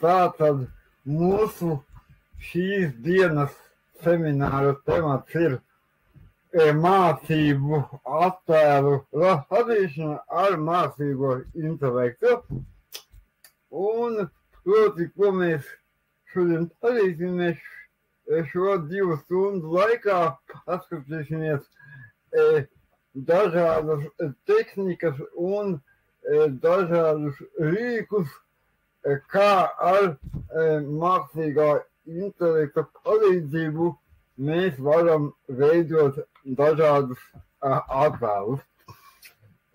Tātad mūsu šīs dienas semināra temats ir mācību attēlu radīšana ar mākslīgo intelektu. Un, proti, ko mēs šodien darīsim, mēs šo 2 stundu laikā paskatīsimies dažādas tehnikas un dažādus rīkus, kā ar mākslīgā intelekta palīdzību mēs varam veidot dažādus attēlus.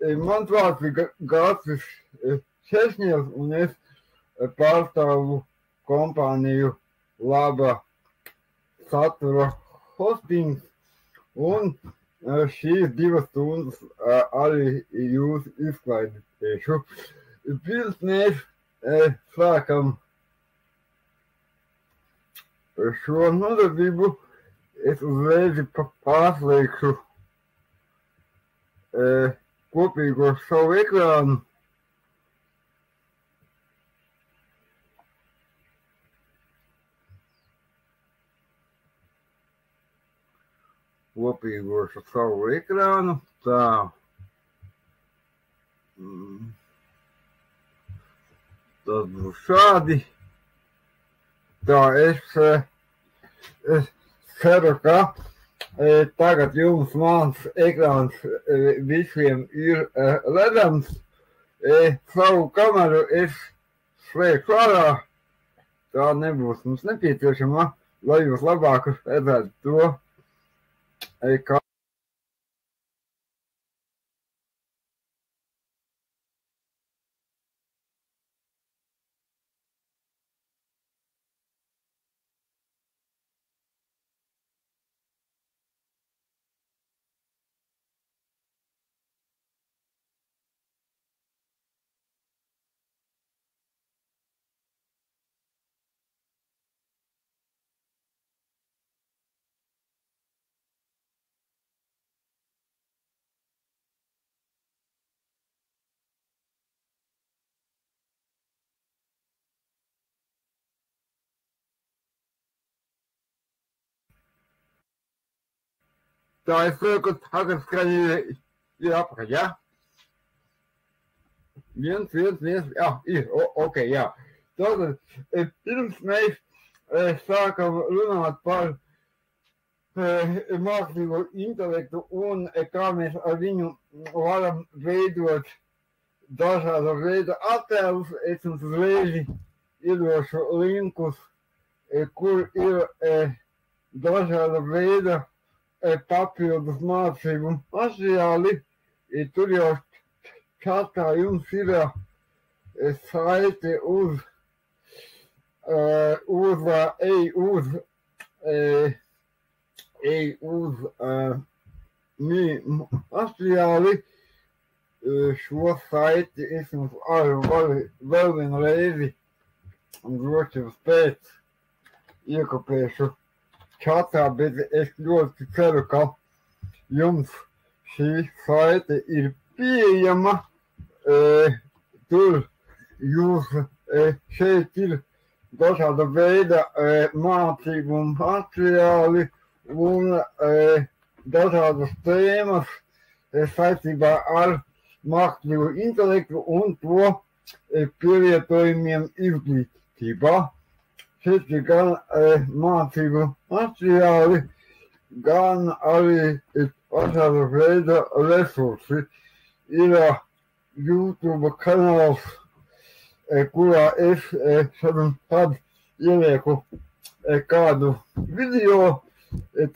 Mans vārds ir Gācis Češņevs, un es pārstāvu kompāniju Laba satura hostings, un šīs 2 stundas arī jūs izklaidēšu. Pirms mēs sākam šo nodarbību, es uzreiz pārslēgšu kopīgo savu ekrānu. Kopīgošu savu ekrānu. Tā. Tas būs šādi. Tā, es ceru, ka tagad jums mans ekrāns visiem ir redzams. Savu kameru es slēgšu ārā. Tā nebūs mums nepieciešama, lai jūs labāk redzētu to, kā tā es lieku, tagad skaņi ir apakaļ, jā? 1, jā, ir, ok, jā. Tātad, pirms mēs sākam runāt par mākslīgo intelektu un kā mēs ar viņu varam veidot dažādu veidu attēlus, es jums uzreiz iedošu linkus, kur ir dažāda veida papildus mācību materiāli. Tur jau čatā jums ir saite uz materiāli. Šo saiti es jums varu vēl vienu reizi droši pēc iekopēšu čatā, bet es ļoti ceru, ka jums šī saite ir pieejama. Tur jūs šeit ir dažāda veida mācību materiāli un dažādas tēmas saistībā ar mākslīgo intelektu un to pielietojumiem izglītībā. Šeit ir gan mācību materiāli, gan arī dažāda veida resursi. Ir YouTube kanāls, kurā es tad ielieku kādu video,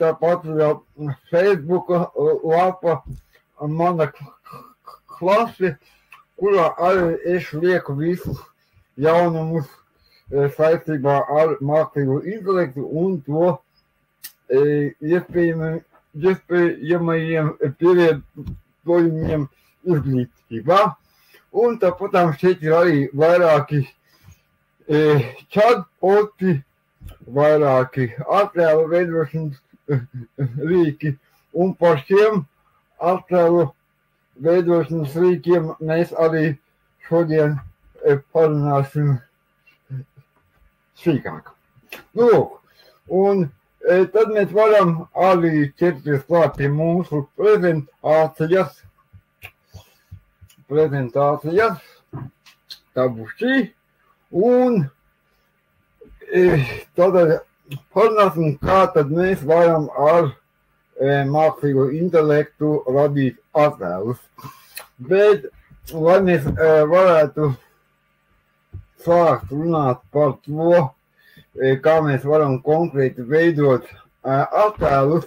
tāpat ir Facebook lapa mana klase, kurā arī es lieku visus jaunumus saistībā ar mākslīgo intelektu un to iespējamajiem pielietojumiem izglītībā. Un tāpat šeit ir arī vairāki chatboti, vairāki attēlu veidošanas rīki, un par šiem attēlu veidošanas rīkiem mēs arī šodien parunāsim sīkāk. Nu, lūk, un tad mēs varam arī ķerties klāt pie mūsu prezentācijas. Tā būs šī. Un tad parunāsim, kā tad mēs varam ar mākslīgo intelektu radīt attēlus. Bet, lai mēs varētu sākt runāt par to, kā mēs varam konkrēti veidot attēlus,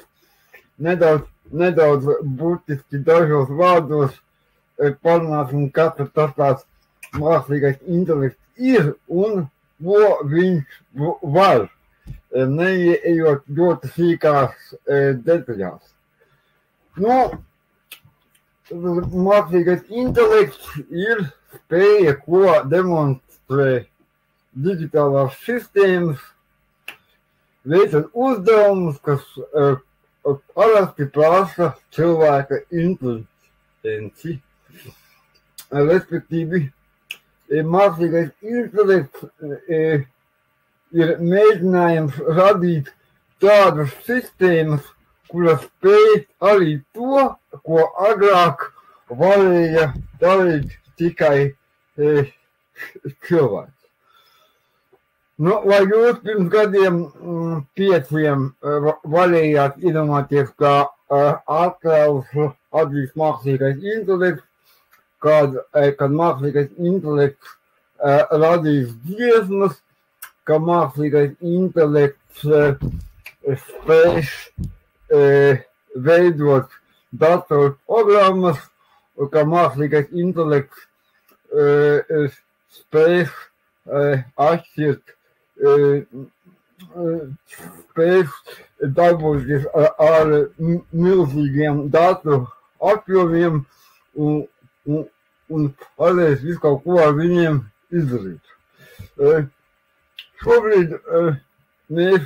nedaudz burtiski dažos vārdos parunāsim, kas tas tāds mākslīgais intelekts ir un ko viņš var, neieejot ļoti sīkās detaļās. Nu, mākslīgais intelekts ir spēja, ko demonstrē digitālās sistēmas, veicot uzdevumus, kas parasti prasa cilvēka inteligenci. Respektīvi, mākslīgais intelekts ir mēģinājums radīt tādas sistēmas, kuras spēj arī to, ko agrāk varēja darīt tikai cilvēks. Nu, vai jūs pirms gadiem 5 varējāt iedomāties, kā attēlus radīs mākslīgais intelekts, kad mākslīgais intelekts radīs dziesmas, ka mākslīgais intelekts spēs veidot datoru programmas, ka mākslīgais intelekts spēs atšķirt, spēs darboties ar milzīgiem datu apjomiem un varēs visu kaut ko ar viņiem izdarīt. Šobrīd mēs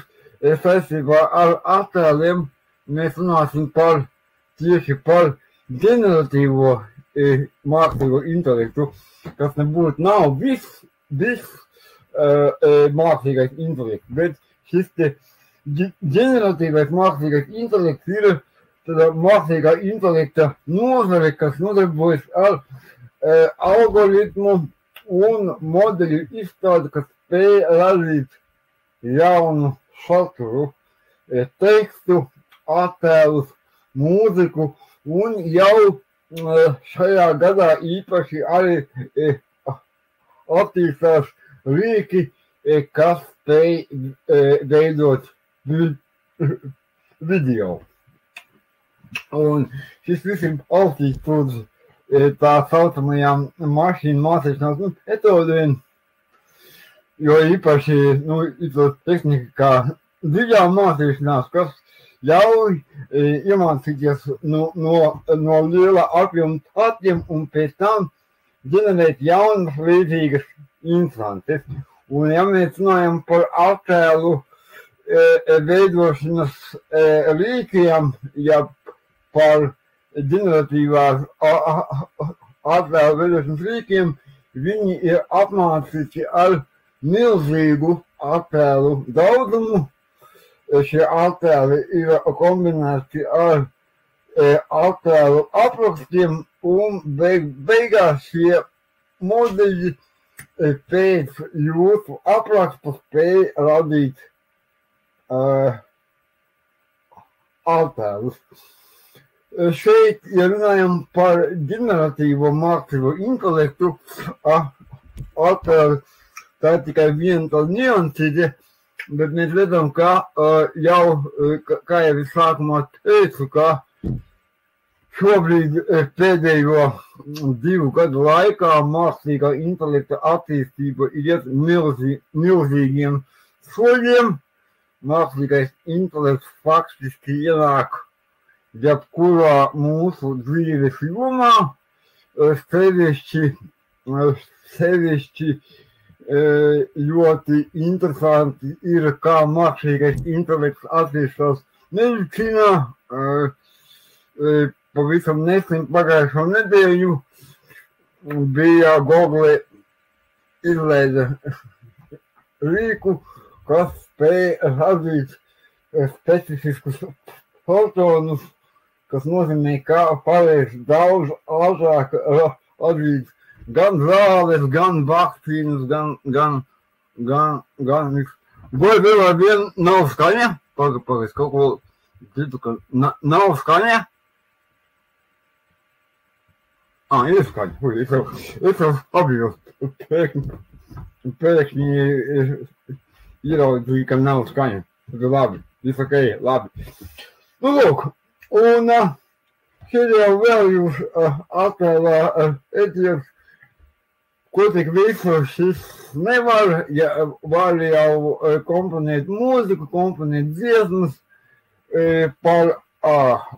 saistībā ar attēliem mēs runāsim tieši par ģeneratīvo mākslīgo intelektu, kas nebūtu nav viss mākslīgais intelekts, bet šis ģeneratīvais mākslīgais intelekts ir tāda mākslīgā intelekta nozare, kas nodarbojas ar algoritmu un modeļu izstrādi, kas spēj radīt jaunu saturu, tekstu, attēlus, mūziku, un jau šajā gadā īpaši arī attīstās rīki, kas spēj veidot video. Un šis viss ir balstīts uz tā saucamajām mašīnu mācīšanās metodēm, jo īpaši ir tehnika kā dziļā mācīšanās, kas ļauj iemācīties no liela apjoma datiem un pēc tam ģenerēt jaunas līdzīgas instances. Un ja mēs runājam par attēlu veidošanas rīkiem, ja par ģeneratīvās attēlu veidošanas rīkiem, viņi ir apmācīti ar milzīgu attēlu daudzumu. Šie attēli ir kombinēti ar attēlu aprakstiem un beigās šie modeļi pēc jūsu apraksta spēj radīt attēlus. Šeit, ja runājam par ģeneratīvo mākslīgo intelektu, attēli, tā ir tikai viena tāda niansīte, bet mēs redzam, ka jau, kā jau es sākumā teicu, ka šobrīd pēdējo 2 gadu laikā mākslīgā intelekta attīstība iet milzīgiem soļiem. Mākslīgais intelekts faktiski ienāk jebkurā mūsu dzīves jomā, sevišķi ļoti interesanti ir, kā mākslīgais intelekts attīstās medicīnā. Pavisam nesen pagājušo nedēļu bija Google izlaida rīku, kas spēj radīt specifiskus fotonus, kas nozīmē, ka pareizi daudz ātrāk radīt gan zāles, gan vakcīnas, gan viss. Vai vēl ar vienu nav skaņa? Pagaid, kaut ko dzirdu, ka nav skaņa? Ir skaņa. Es jau apjūstu. Pēkšņi ieraudzīju, ka nav skaņa. Labi, viss ok, labi. Nu, lūk, un šeit jau vēl jūs attēlā etieks, ko tik visu šis nevar, ja var jau komponēt mūziku, komponēt dziesmas par,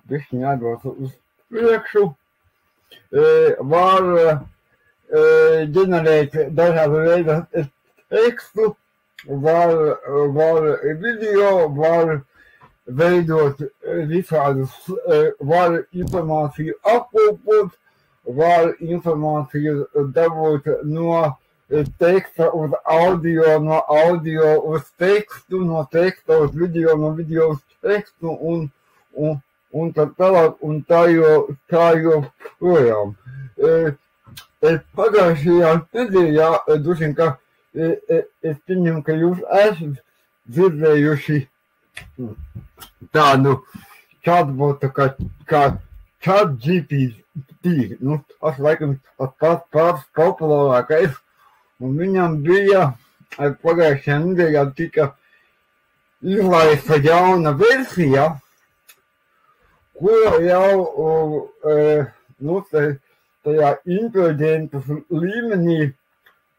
bišķiņ atbraucu uz priekšu, var ģenerēt dažādu veidu tekstu, var video, var veidot visādus, var informāciju apkopot, var informāciju dabūt no teksta uz audio, no audio uz tekstu, no teksta uz video, no video uz tekstu un tā tālāk un tā joprojām. Pagājušajā nedēļā, droši vien, ka es pieņemu, ka jūs esat dzirdējuši tādu chatbotu kā ChatGPT. Nu, tas laikam pats populārākais, un viņam bija pagājušajā nedēļā tika izlaista jauna versija, kura jau tajā inteliģentas līmenī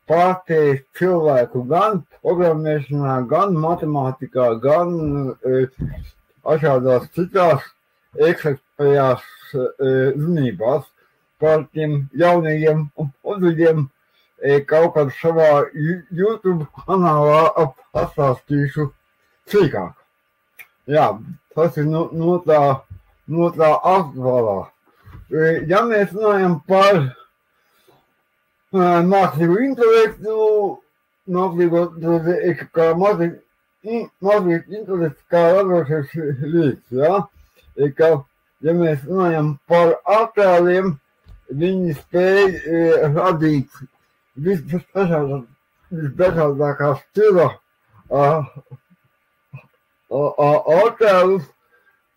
pārsteidz cilvēku gan programmēšanā, gan matemātikā, gan dažādās citās eksaktējās zinībās par tiem jaunajiem moduļiem. Kaut kad savā YouTube kanālā pastāstīšu cīkāk. Jā, tas ir no tā aktuālā. Ja mēs runājam par mākslīgu intelektu, mākslīgu intelektu kā radošais rīks, ja? Ja mēs runājam par attēliem, viņi spēj radīt visdažādākā stila attēlus,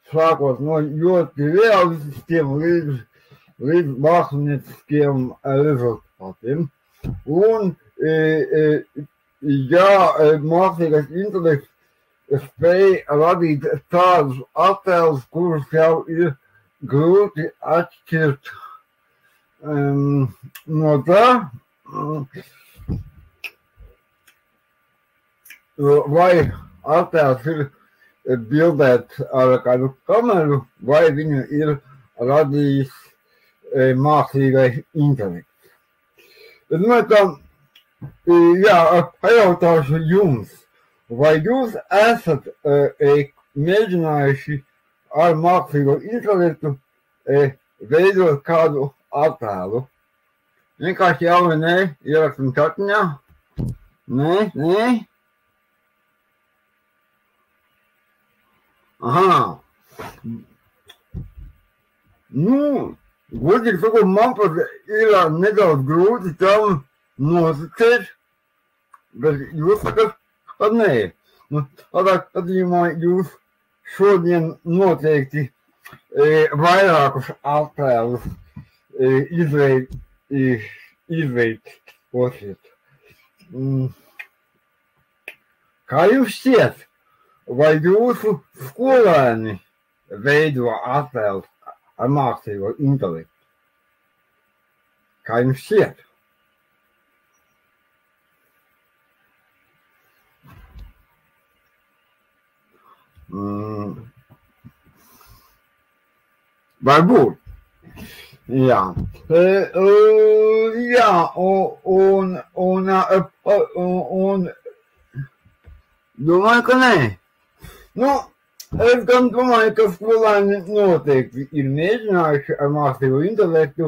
sākot no ļoti realistiskiem līdz mākslinieciskiem rezultātiem. Un, ja mākslīgais intelekts spēj radīt tādus attēlus, kurus jau ir grūti atšķirt no tā, vai attēls ir bildēt ar kādu kameru, vai viņu ir radījis mākslīgais intelekts. Es domāju, pajautāšu jums, vai jūs esat mēģinājuši ar mākslīgo intelektu veidot kādu attēlu? Vienkārši jā vai nē, ierakstam čatiņā. Nē. Aha. Nu, godīgi sakot, man pat ir nedaudz grūti tam nosacīt, bet jūs sakat, ka nē. Nu, tādā gadījumā jūs šodien noteikti vairākus attēlus izveidosiet. Kā jums šķiet? Vai jūsu skolēni veido attēlus ar mākslīgo intelektu? Kā jums šķiet? Varbūt. Jā. Jā, un domāju, ka nē. Nu, es gan domāju, ka skolēni noteikti ir mēģinājuši ar mākslīgo intelektu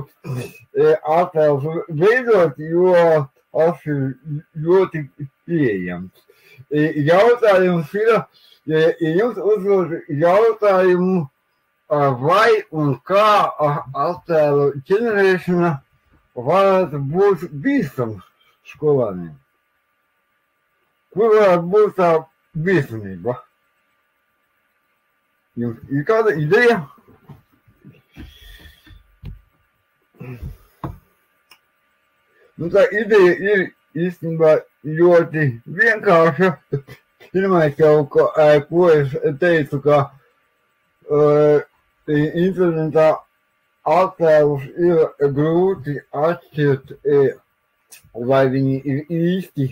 attēlus veidot, jo tas ir ļoti pieejams. Jautājums ir, ja jums uzdod jautājumu, vai un kā attēlu ģenerēšana varētu būt bīstama skolāniem? Kur varētu būt tā bīstamība? Jums ir kāda ideja? Tā ideja ir īstenībā ļoti vienkārša. Pirmais jau, ko es teicu, ka internetā attēlus ir grūti atšķirt, vai viņi ir īsti,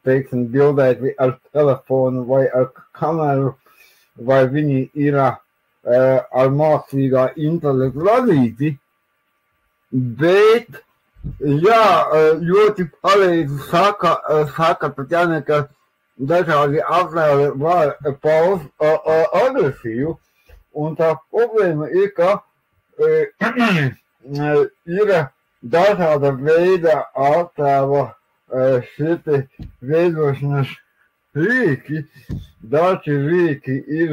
teiksim, bildēti ar telefonu vai ar kameru, vai viņi ir ar mākslīgā intelekta radīti, bet, jā, ļoti pareizi saka Tatjana, ka dažādi attēli var paust agresīvu, un tā problēma ir, ka ir dažāda veida attēla šie veidošanas rīki. Daži rīki ir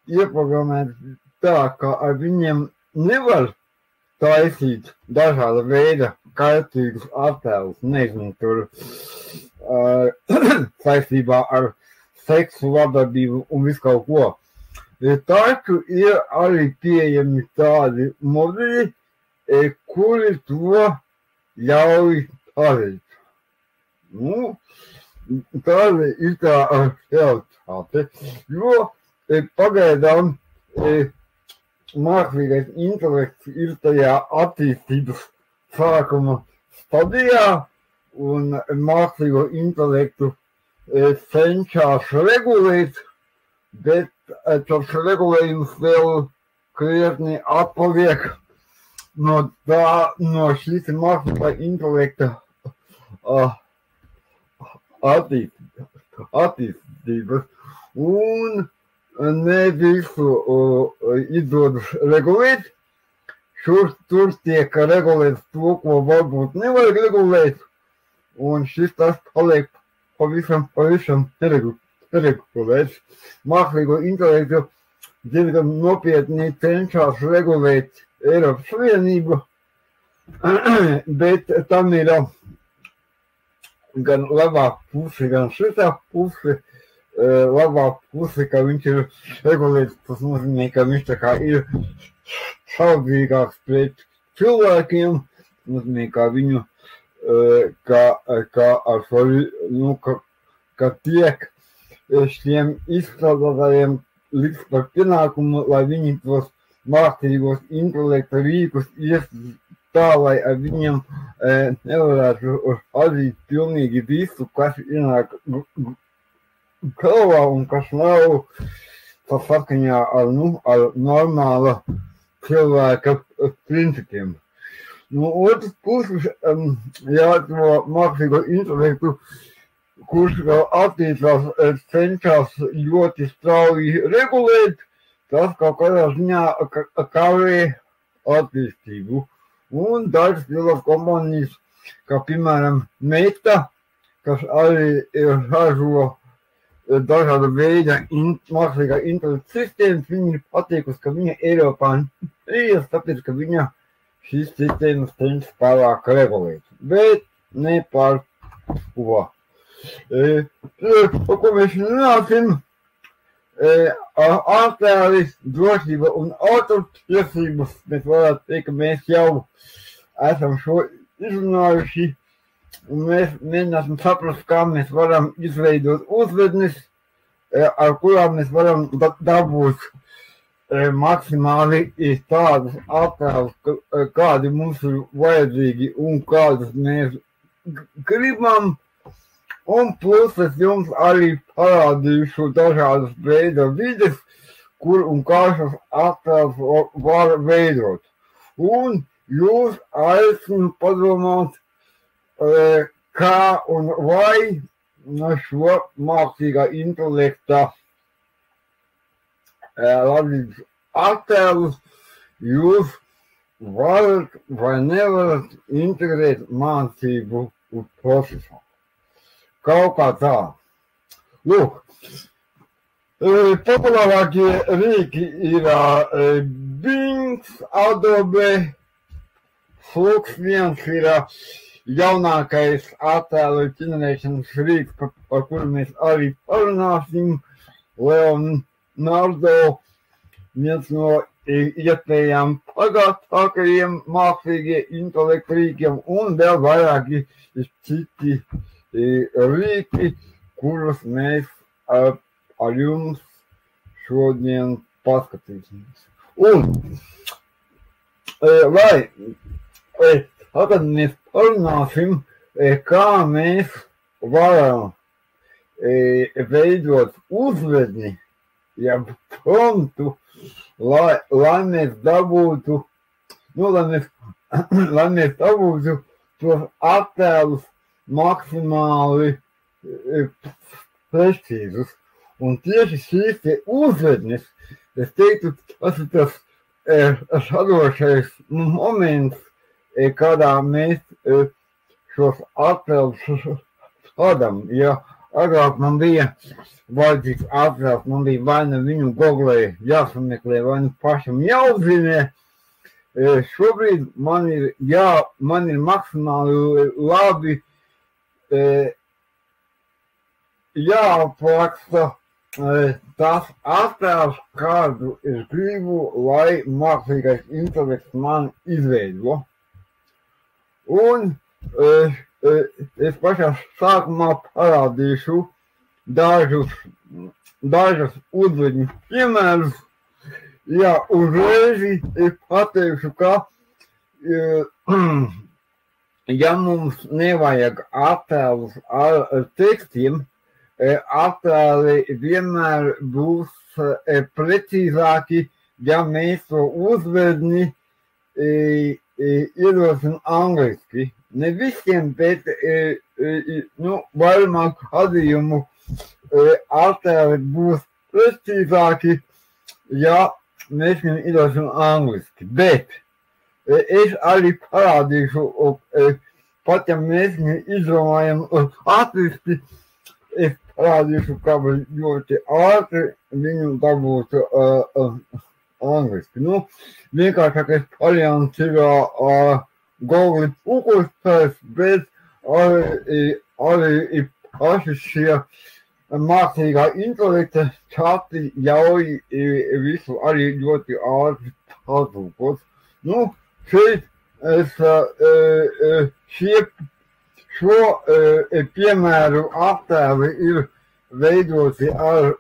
ieprogrammēti tā, ka ar viņiem nevar taisīt dažāda veida kārtīgus attēlus, nezinu, tur saistībā ar seksu, vardarbību un visu kaut ko. Taču ir arī pieejami tādi modeļi, kuri to ļauj darīt. Nu, tāda ir tā realitāte, jo pagaidām mākslīgais intelekts ir tajā attīstības sākuma stadijā, un mākslīgo intelektu cenšas regulēt, bet tas regulējums vēl krietni atpaliek no šīs mākslīgā intelekta attīstības, un ne visu izdodas regulēt. Tur tiek regulēts to, ko varbūt nevajag regulēt, un šis tas paliek pavisam neregulēts. Mākslīgo intelektu diezgan nopietni cenšas regulēt Eiropas Savienību, bet tam ir gan labā puse, gan šitā puse. Labā puse, ka viņš ir regulēts, tas nozīmē, ka viņš tā kā ir šaudīgāks pret cilvēkiem, nozīmē, ka viņu, ka tiek šiem izstrādātājiem liks par pienākumu, lai viņi tos mākslīgos intelekta rīkus tā, lai ar viņiem nevarētu atzīt pilnīgi visu, kas ienāk galvā un kas nav saskaņā ar normāla cilvēka principiem. No otras puses, ja to mākslīgo intelektu, kurš vēl attīstās, cenšas ļoti strauji regulēt, tas kaut kādā ziņā kavē attīstību. Un dažas lielas kompānijas, kā piemēram Meta, kas arī ražo dažāda veida mākslīgā intelekta sistēmas, viņi ir pateikusi, ka viņa Eiropā neies, tāpēc, ka viņa šīs sistēmas cenšas pārāk regulēt. Bet ne par ko. Par ko mēs runāsim? Attēli, drošība un autortiesības. Mēs varētu teikt, ka mēs jau esam šo izrunājuši. Un mēs mēģināsim saprast, kā mēs varam izveidot uzvednes, ar kurām mēs varam dabūt maksimāli tādus attēlus, kādi mums ir vajadzīgi un kādus mēs gribam. Un plus es jums arī parādīšu dažādas veida vides, kur un kā šos attēlus var veidot. Un jūs aicinu padomāt, kā un vai šo mākslīgā intelekta radītus attēlus jūs varat vai nevarat integrēt mācību procesā. Kaut kā tā. Lūk, populārākie rīki ir Bing, Adobe, Flux viens ir jaunākais attēlu ģenerēšanas rīks, par kuru mēs arī parunāsim. Leonardo, viens no iespējām pagātākajiem mākslīgie intelektu rīkiem, un vēl vairāki citi rīki, kurus mēs ar jums šodien paskatīsimies. Un, tagad mēs parunāsim, kā mēs varam veidot uzvedni, ja promptu, lai mēs dabūtu, lai mēs dabūtu tos attēlus maksimāli precīzus. Un tieši šīs te uzvednes, es teiktu, tas ir tas sadošais moments, kādā mēs šos attēlus radam. Ja agrāk man bija vajadzīgs attēls, man bija vai nu viņu Googlē jāsameklē, vai nu pašam jāuzzina. Šobrīd man ir maksimāli labi jāapraksta tas attēls, kādu es gribu, lai mākslīgais intelekts man izveido. Un es pašā sākumā parādīšu dažus uzvedņu piemērus. Jā, uzreiz es pateikšu, ka ja mums nevajag attēlus ar tekstiem, attēli vienmēr būs precīzāki, ja mēs to uzvedni iedosim angliski. Ne visiem, bet vairumā gadījumu attēli būs precīzāki, ja mēs viņu iedosim angliski. Bet es arī parādīšu, pat ja mēs viņu izdomājam latviski, es parādīšu, kā ļoti ātri viņu dabūt angliski. Vienkāršākais variants ir Google pūkostājs, bet arī paši šie mākslīgā intelekta čati ļauj visu arī ļoti ātri patulkot. Šeit es šo piemēru attēli ir veidoti ar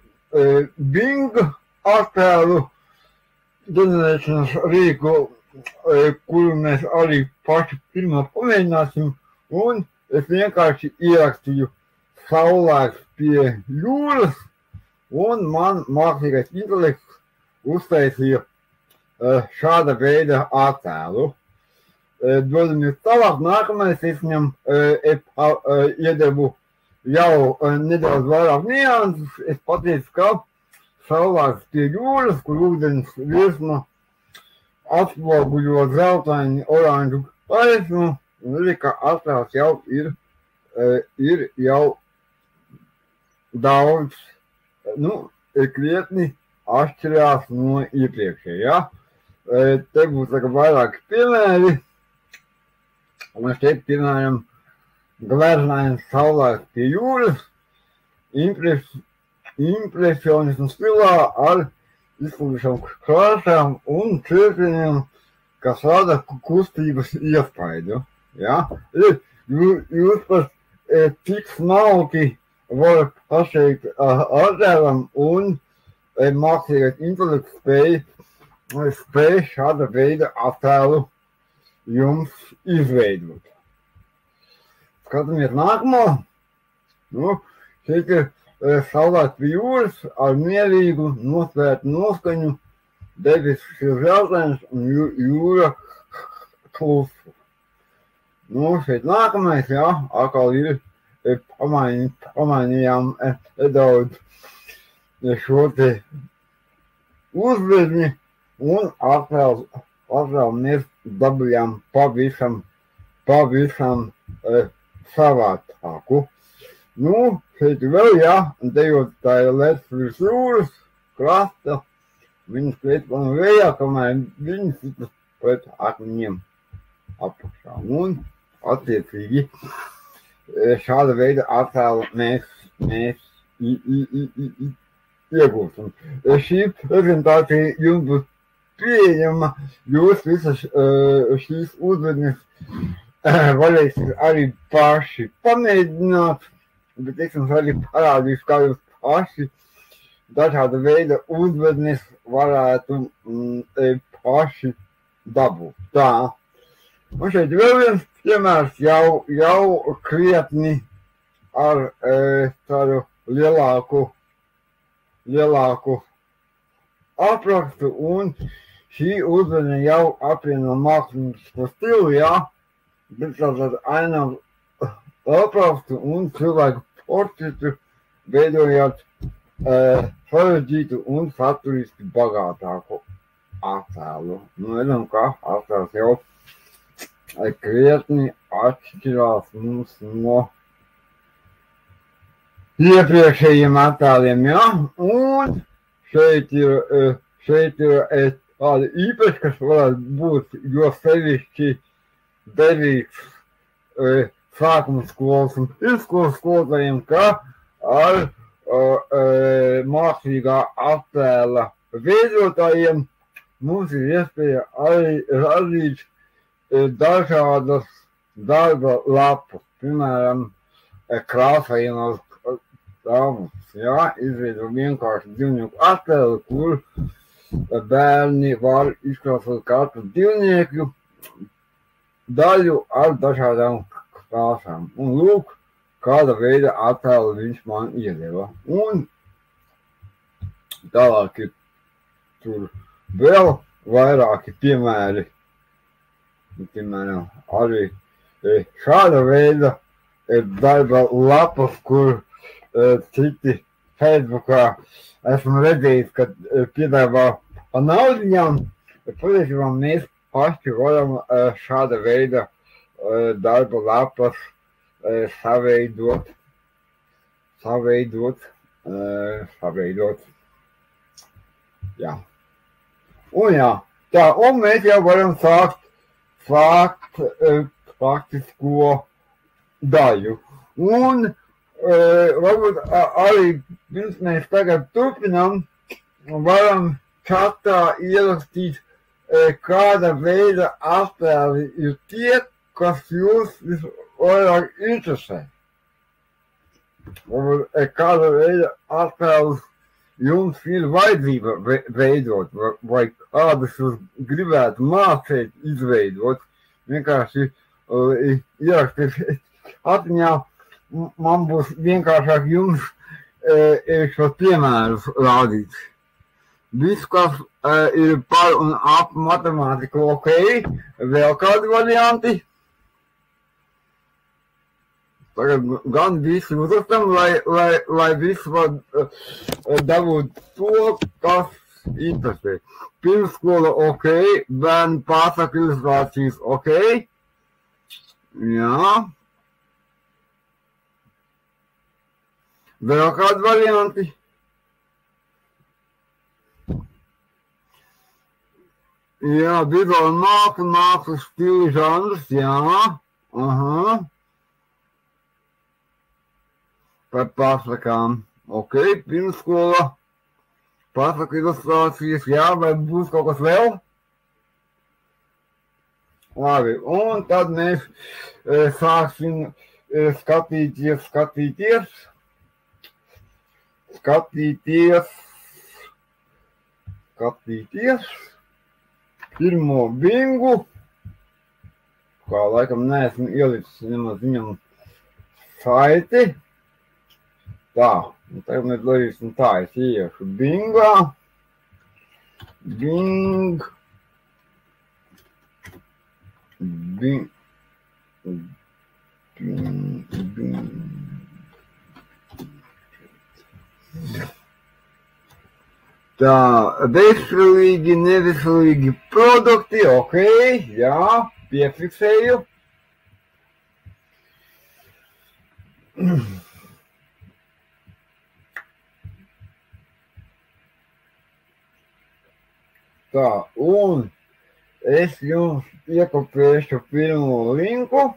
Bing attēlu ģenerēšanas rīku, kuru mēs arī paši pirmā pamēģināsim, un es vienkārši ierakstīju saulēks pie jūras, un man mākslīgais intelekts uztaisīja šāda veida attēlu. Dodamies tālāk, nākamais es viņam iedevu jau nedaudz vairāk nianses. Es pateicu, ka saulēks pie jūras, kur ūdens virsma atspoguļo zeltaini oranžu gaismu, un arī, ka attēls jau ir jau daudz, krietni atšķirās no iepriekšējā. Te būs vairāki piemēri, un šeit, piemēram, gleznains saulēks pie jūras, impresionismu stilā ar izplūdušām krāsām un cirkļiem, kas rada kustības iespaidu. Ja? Jūs pat tik smalki varat pašeit attēlam, un mākslīgais intelekts spēj šāda veida attēlu jums izveidot. Skatāmies nākamo. Šeit ir saulēks pie jūras ar mierīgu nosvērtu noskaņu, debesis ir zeltains un jūra klusa. Šeit nākamais, atkal ir pamainījām nedaudz šo te uzvedni, un atkal mēs dabījām pavisam savādāku. Nu, šeit vēl, jā, un dejot tā ir lec virs jūras krasta, viņas krīt man vējā, kamēr viņas sit pret akmeņiem apakšā. Un, attiecīgi, šāda veida attēlu mēs iegūsim. Šī prezentācija jums būs pieejama, jūs visas šīs uzvednes varēsiet arī paši pamēģināt, bet es jums arī parādīšu, kā jūs paši dažāda veida uzvednes varētu paši dabūt. Tā. Un šeit vēl viens piemērs jau krietni ar tādu lielāku aprakstu, un šī uzvedne jau apvieno māksliniecisku stilu, jā, bet tātad ainavu aprakstu un cilvēku portretu veidojot sarežģītu un saturiski bagātāku attēlu. Nu, redzam, kā attēls jau krietni atšķirās mums no iepriekšējiem attēliem, jā, un šeit ir tādi īpaši, kas varētu būt jo sevišķi derīgs sākuma skolas un pirmskolas skolotājiem, ka ar mākslīgā attēla veidotājiem mums ir iespēja arī radīt dažādas darba lapas, piemēram, krāsainos grāmatas, jā, izveidot vienkārši dzīvnieku attēlu, kur bērni var izkrāsot katru dzīvnieku daļu ar dažādām krāsām. Un lūk, kāda veida attēlu viņš man iedeva. Un tālāk ir tur vēl vairāki piemēri. Piemēram, arī šāda veida darba lapas, kur citi Facebookā esmu redzējis, kad piedāvā pa naudiņām. Patiesībā mēs paši varam šāda veida darba lapas saveidot. Jā. Un jā, tā, un mēs jau varam sākt faktisko daļu. Un varbūt arī pirms mēs tagad turpinām, varam čatā ierakstīt, kāda veida attēli ir tie, kas jūs visvairāk interesē. Varbūt kāda veida attēlus jums ir vajadzība veidot, vai kādus jūs gribētu mācīt izveidot. Vienkārši ierakstīt atmiņā, man būs vienkāršāk jums šo piemērus rādīt. Viss, kas ir par un ap matemātiku, ok, vēl kādi varianti. Tagad gan visi uzraktam, lai visi var dabūt to, kas interesē. Pirmskola ok, bērnu pasaku ilustrācijas ok. Jā. Vēl kādi varianti? Jā, vizuāla māksla, mākslas stila žanrs, jā. Aha. Par pasakām. Ok, pirmskola. Pasaku ilustrācijas, jā, vai būs kaut kas vēl? Labi, un tad mēs sāksim skatīties pirmo bingu, kā laikam neesmu ielicis nemaz viņam saiti. Tā, un tagad mēs darīsim tā, es ieiešu bingā, Tā, veselīgi, neveselīgi produkti, ok, jā, piefiksēju. Tā, un es jums iekopēšu pirmo linku.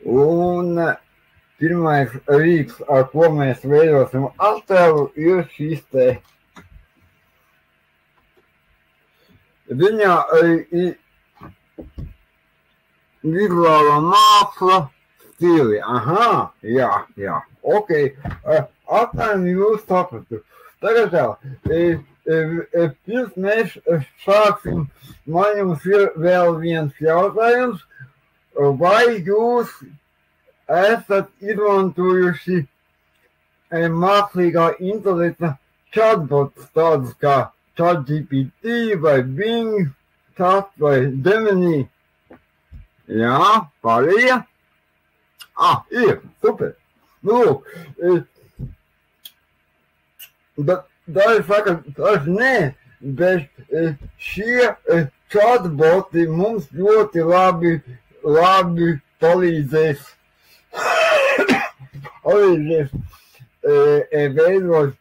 Un pirmais rīks, ar ko mēs veidosim attēlu, ir šis te. Viņā ir vizuālā māksla stili. Aha, jā, ok. Apmēram jūs sapratu. Tagad tā, pirms mēs sāksim, man jums ir vēl viens jautājums. Vai jūs esat izmantojuši mākslīgā intelekta chatbots tādus kā ChatGPT vai Bing, Chat vai Gemini? Jā, pārējie? Ir, super. Nu, daži saka, daži nē, bet šie chatboti mums ļoti labi palīdzēs veidot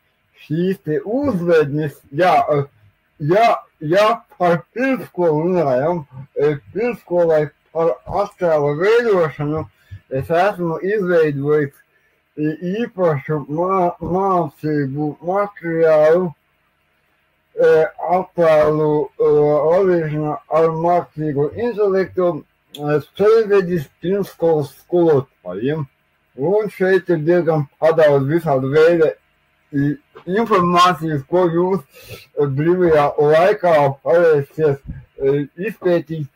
šīs te uzvednes. Ja par pirmskolu runājam, pirmskolai par attēlu veidošanu es esmu izveidojis īpašu mācību materiālu attēlu oriģinālu ar mākslīgo intelektu ceļvedis pirmskolas skolotājiem. Un šeit ir diezgan padaudz visādu veidu informācijas, ko jūs brīvajā laikā varēsiet izpētīt,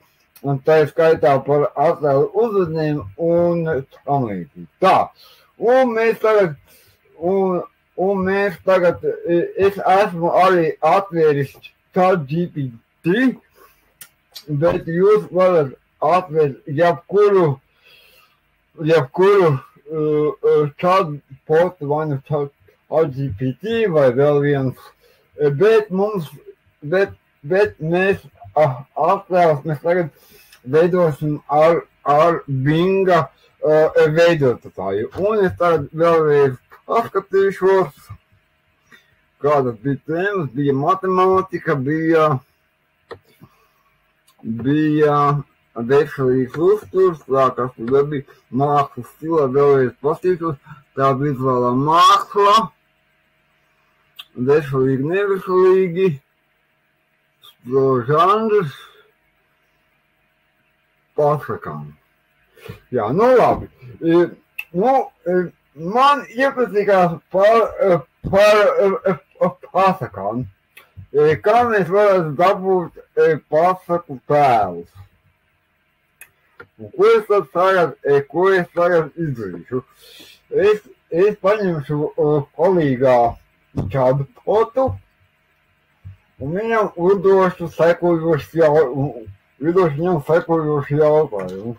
un tā ir skaitā par attēlu uzvednēm un tam līdzīgi. Tā, un mēs tagad, es esmu arī atvēris ChatGPT, bet jūs varat atvērt jebkuru chatbotu, vai nu ChatGPT vai vēl viens, bet mēs attēlus mēs tagad veidosim ar Binga veidotāju. Un es tagad vēlreiz paskatīšos, kādas bija tēmas, bija matemātika, bija veselīgs uzturs, kas tur bija mākslas stila, vēlreiz pastīšos, tā vizuālā māksla, veselīgi, neveselīgi, žanrs, pasakām. Jā, nu labi. Man iepatīkās par pasakām. Kā mēs varētu dabūt pasaku tēlus? Un ko es tagad izdarīšu? Es paņemšu palīgā chatbotu un viņam uzdošu sekojošu jautājumu.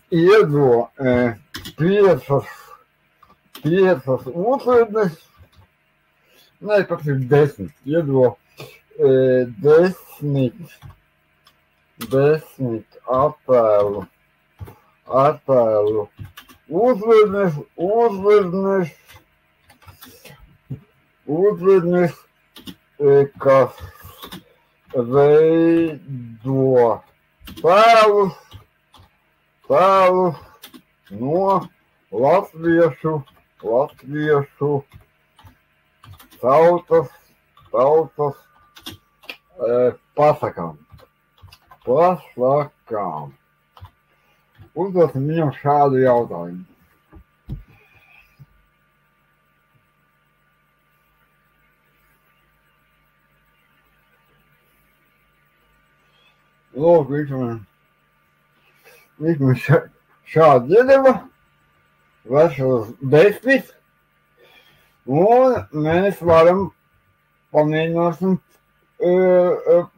Iedod piecas uzvednes, ne, pat ir 10, iedod 10 attēlu uzvednes, kas veido tēlus no latviešu tautas pasakām. Uzdosim viņam šādu jautājumu. Lūk, viņš man šādi iedeva, vesels 10, un mēs varam pamēģināsim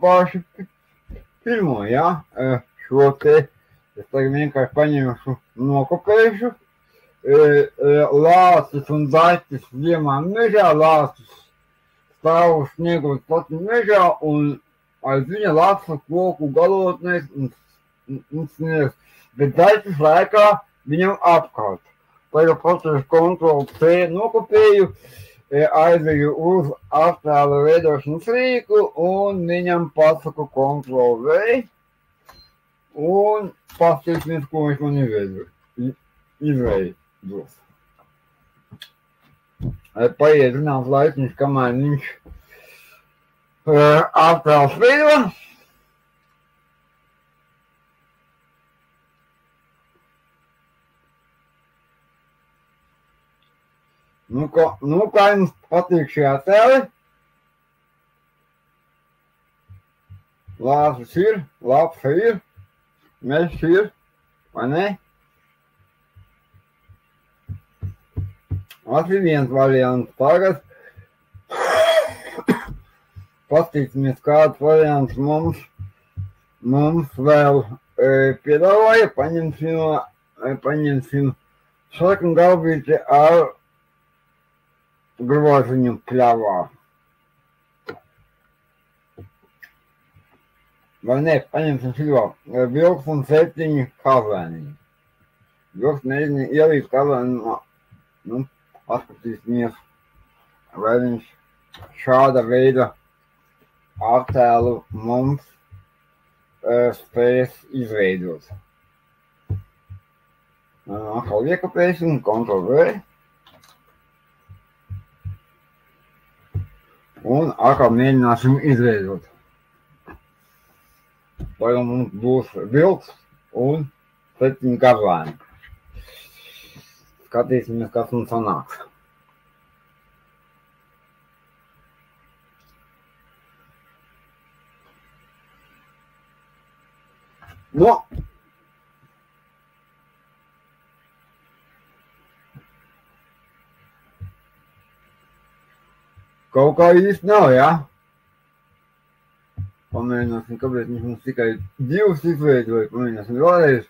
paši pirmo, jā, šo te, es tagad vienkārši paņemšu, nokopēšu, lācis un daķis ziemā mežā, lācis stāv sniegot platni mežā, un aiz viņa lācis koku galotnēs un sniegs, bet daļas laikā viņam apkārt. Tagad procesu kontroli C nokopēju, aizveju uz attēlu veidošanas rīku un viņam pasaku kontroli V un paskatīsimies, ko viņš man izveidos. Paiet zināms laiks, kamēr viņš attēls veido. Kā jums patīk šie attēli? Lāsas ir, labs ir, mežs ir, vai ne? Tas ir viens variants. Tagad paskatīsimies, kāds variants mums vēl piedāvāja. Paņemsim sarkanu galvīti ar groziņu pļavā. Vai ne, paņemsim šito vilks un 7 kazēniņu. Vilks mēģina ielīt kazēniņu. Paskatīsimies, vai viņš šāda veida attēlu mums spēs izveidot. Atkal iekopēsim, Ctrl+V. Un atkal mēģināsim izveidot. Tagad mums būs vilks un 7 kazēni. Skatīsimies, kas mums sanāks. Kaut kā īsti nav, jā? Pamēģināsim, kāpēc viņš mums tikai 2 izveidoja. Pamēģināsim vēlreiz.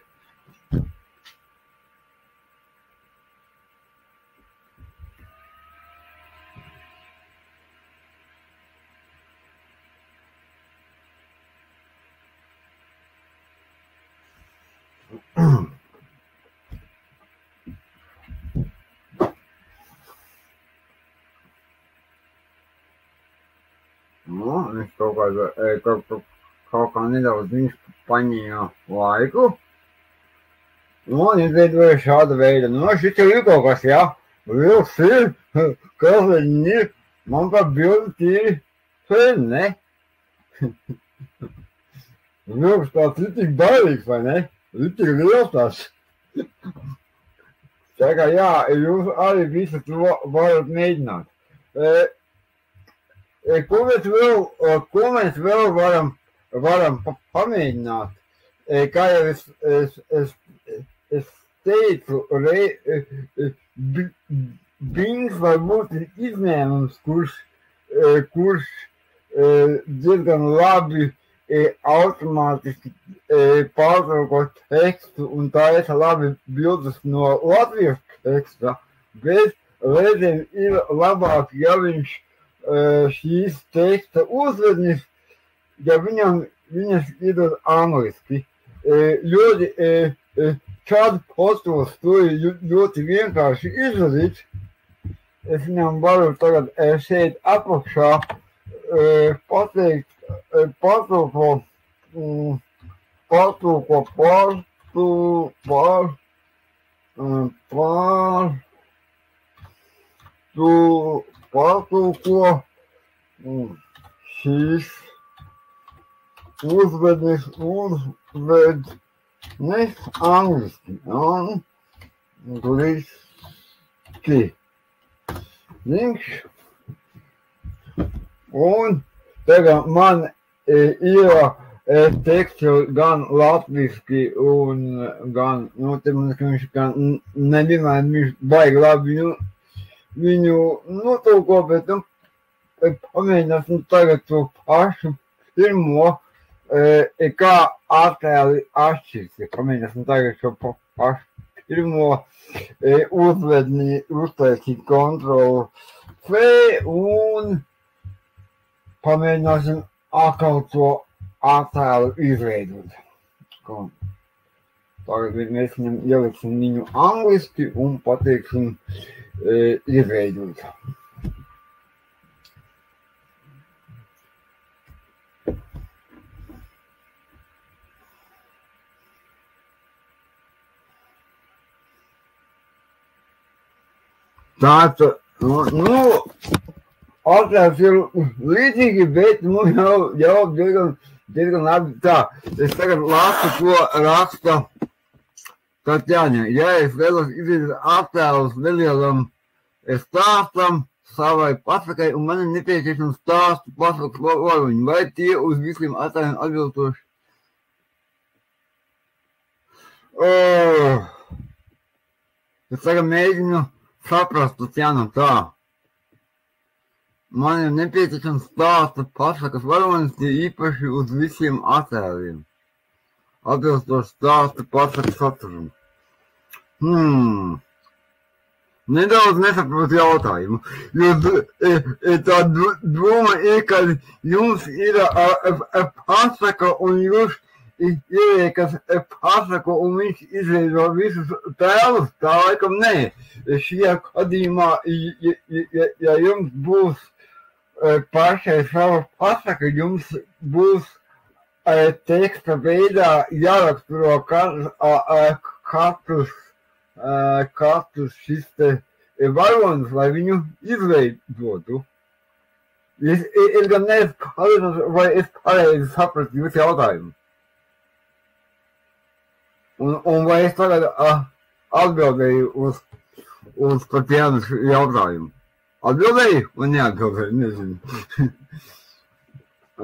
Viņš kaut kā nedaudz viņš paņēma laiku. Un izveidoja šāda veida. Šit jau ir kaut kas, jā. Vilks ir, kas viņi ir. Man tā bildi tīri fēni, ne? Vilks tāds ir tik bailīgs, vai ne? Ir tik liels tās. Tā kā jā, jūs arī visi to varat mēģināt. Ko mēs vēl varam pamēģināt? Kā jau es teicu, Bings var būt izņēmums, kurš diezgan labi automātiski pārtulko tekstu un taisa labi bildes no latviešu teksta, bet reizēm ir labāk, ja viņš šīs teksta uzvednis, ja viņas iedod angliski. Ļoti šādi postos to ir ļoti vienkārši izdarīt. Es viņam varu tagad šeit apakšā pateikt, pārtulko šīs uzvednis angliski, angliski. Un tagad man ir teksts gan latviski un gan, te man, ka viņš gan nevienmēr viņš baigi labi viņu notulko, bet pamēģināsim tagad to pašu pirmo, kā attēli atšķirs. Pamēģināsim tagad šo pašu pirmo uzvedni uztaisīt Ctrl+V un pamēģināsim atkal to attēlu izveidot. Tagad mēs viņam ieliksim viņu angliski un pateiksim izveidot. Tātad, atrās ir līdzīgi, bet jau diezgan labi. Tā, es tagad lasu, ko raksta Tatjana. Ja es vēlos izveidot attēlus nelielam stāstam savai pasakai, un man ir nepieciešams stāstu pasakas varoņi, vai tie uz visiem attēliem atbilstoši? Es tagad mēģinu saprast, Tatjana, tā. Man ir nepieciešams stāsta pasakas varonis, tie īpaši uz visiem attēliem. Atbilstoši stāsta pasakas saturam. Nedaudz nesaprotu jautājumu, jo tā doma ir, ka jums ir pasaka un jūs ieliekat pasaku un viņš izveido visus tēlus, tā laikam nē. Šajā gadījumā, ja jums būs pašai sava pasaka, jums būs teksta veidā jāraksturo katrs šis te varonis, lai viņu izveidotu. Es gan neesmu, vai es pareizi sapratu jūsu jautājumu. Un vai es tagad atbildēju uz Tatjanas jautājumu? Atbildēju vai neatbildēju? Nezinu.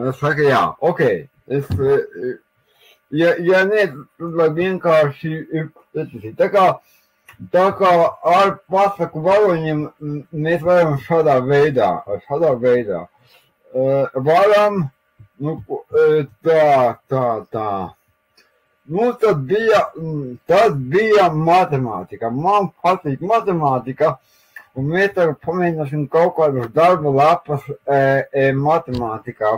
Es saku jā, ok. Ja ne, tad vienkārši tā kā ar pasaku varoņiem mēs varam šādā veidā. Varam, tā. Tas bija matemātika. Man patīk matemātika, un mēs tagad pamēģināsim kaut kādas darba lapas matemātikā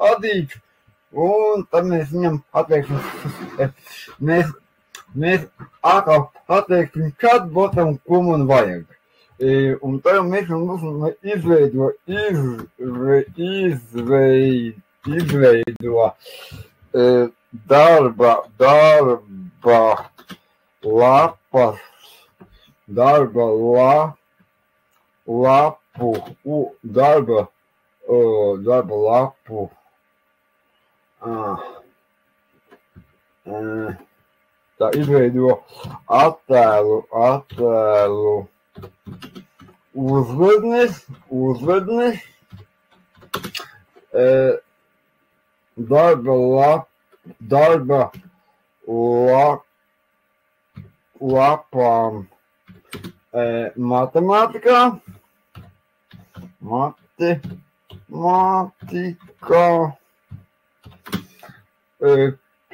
adīt, un tad mēs viņam pateiksim, mēs atkal pateiksim chatbotam, ko man vajag. Un tad mēs mums izveido darba lapas, darba lapu, tā izveido attēlu uzvednes, darba lapām matemātikā,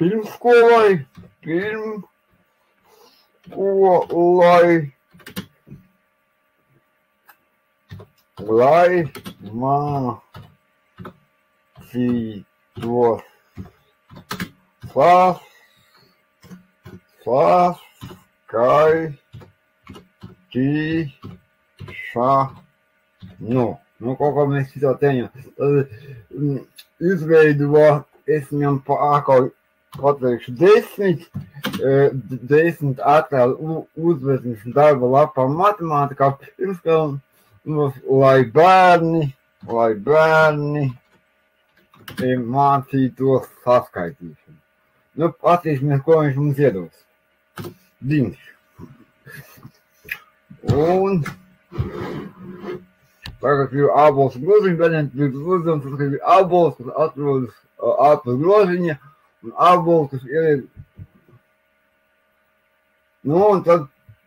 pirmskolai, lai mācītos skaitīšanu. Kaut kā mēs šitā teņam. Tad izveido, es viņam atkal pateikšu 10 attēlu uzvednes darba lapā matemātikā pirmskolā, lai bērni mācītos saskaitīšanu. Patīsimies, ko viņš mums iedos. Dins. Un tagad ir ābols groziņi, bērniem ir uzdevums, tas ir ābols, kas atrodas ārpus groziņa, un ābols, kas ieliek. Un tad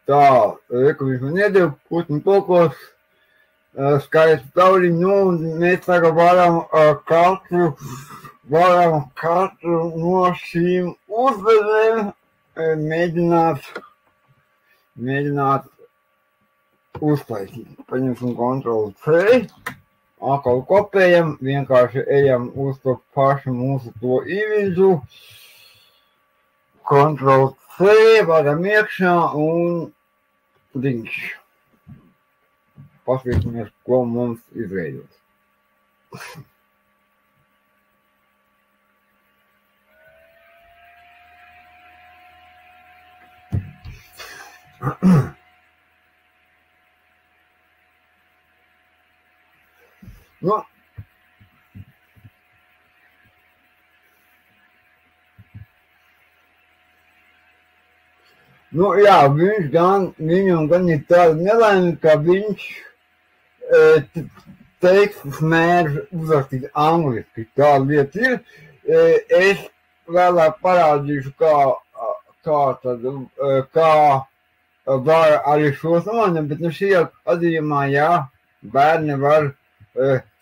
tā, ka viņš man iedeva putnu pokos, skaistu tauliņu, un mēs tagad varam katru no šīm uzvedēm mēģināt uztaisīt. Paņemsim Ctrl+C, atkal kopējam, vienkārši ejam uz to pašu mūsu to imidžu, Ctrl+C, varam iekšā un diņš. Paskatīsimies, ko mums izveidos. Jā, viņam gan ir tāda nelaime, ka viņš tekstus mēģ uzrakstīt angliski. Tā lieta ir. Es vēlāk parādīšu, kā var arī šos noņemt, bet šajā gadījumā, jā, bērni var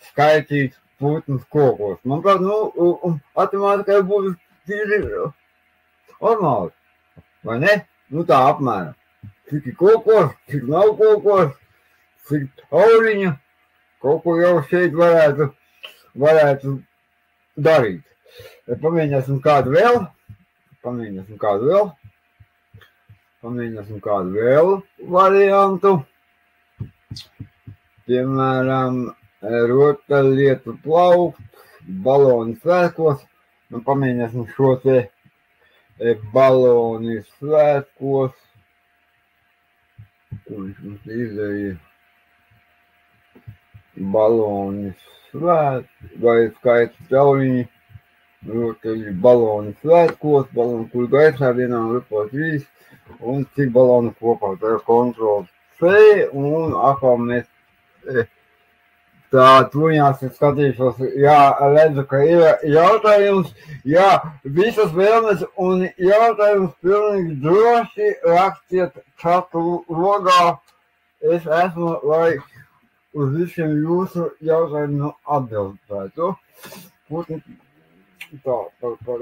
skaitīt putnus kokos. Manuprāt, matemātikai būtu tīri normāli, vai ne? Tā apmēram. Cik ir kokos, cik nav kokos, cik tauriņa, kaut ko jau šeit varētu darīt. Pamēģināsim kādu vēl variantu. Piemēram, rotaļlietu plaukt, baloni svētkos. Pamēģināsim šo te baloni svētkos. Ko viņš mums izdarīja? Baloni svētkos, vai skaits tauriņi. Rotaļi baloni svētkos, baloni kur gaisā vienā grupā 3. Un cik balonu kopā. Tā ir Ctrl+C un atkal mēs tā tuņās es skatīšos, jā, redzu, ka ir jautājums, jā, visas vēlmes un jautājums pilnīgi droši rakstiet čatu logā. Es esmu, lai uz visiem jūsu jautājumiem atbildētu. Tā,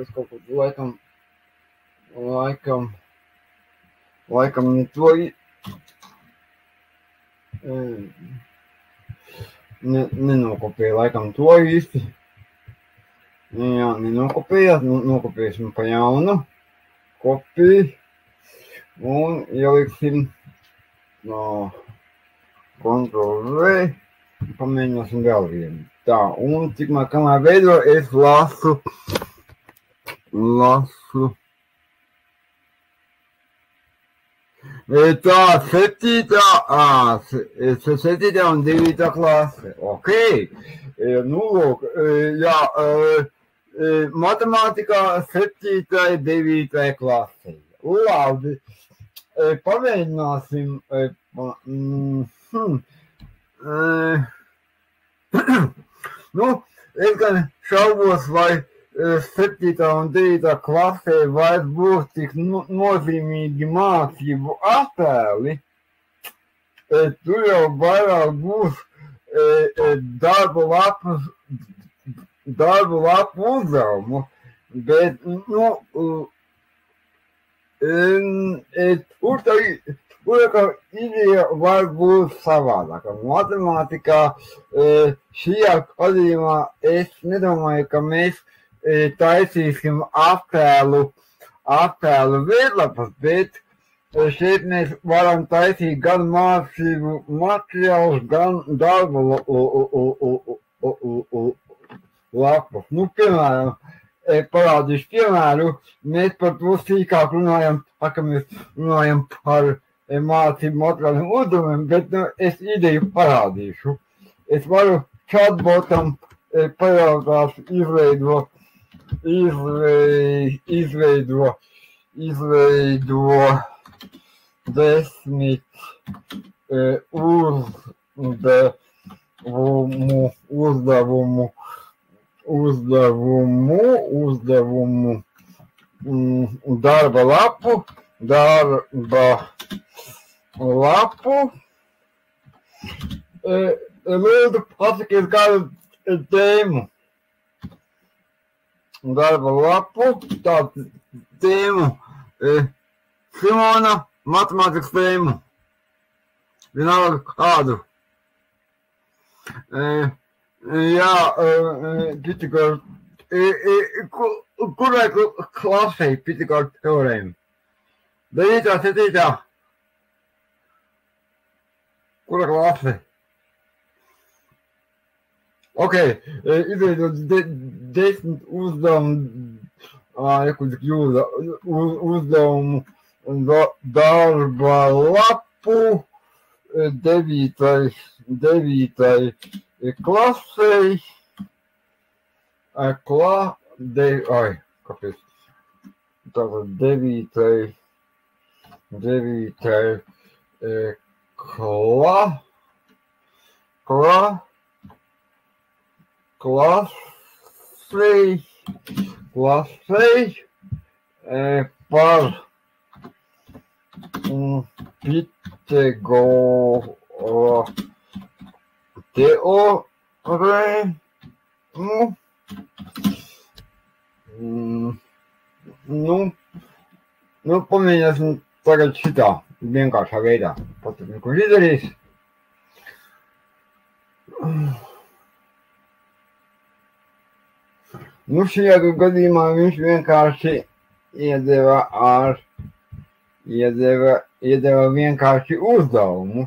es kaut ko laikam to nenokopēju laikam to īsti. Jā, nenokopējāt, nokopēsim pa jaunu. Kopiju. Un ieliksim Ctrl+V. Pamēģināsim vēl vienu. Tā, un tikmēr, kamēr veido, es lasu. Tā, 7. un 9. klase. Ok. Lūk, jā, matemātikā 7. 9. klasē. Labi. Pamēģināsim. Es gan šaubos, vai 7. un 9. klasē vairs būs tik nozīmīgi mācību attēli. Tur jau vairāk būs darbu lapu uzdevumu, bet, tur ideja var būt savādāka. Matemātikā šajā gadījumā es nedomāju, ka mēs taisīsim attēlu veidlapas, bet šeit mēs varam taisīt gan mācību materiālus, gan darba lapas. Piemēram, parādīšu piemēru, mēs par to sīkāk runājam, ka mēs runājam par mācību materiāliem uzdevumiem, bet es ideju parādīšu. Es varu chatbotam pajautāt, izveido 10 uzdevumu darba lapu. Lūdzu, pasakiet kādu tēmu. Darba lapu, tādu tēmu, Simona, matemātikas tēmu. Vienalga kādu. Jā, Kurai klasei Pythagoras teorēma? 9. 7. Kura klase? Ok, izveidot 10 uzdevumu darba lapu 9. klasei. Kāpēc? Tātad 9. klasei par Pythagora teorēmu. Pamēģināsim tagad šitā vienkāršā veidā. Patīk, kurš izdarīs. Šajā gadījumā viņš vienkārši iedeva vienkārši uzdevumu.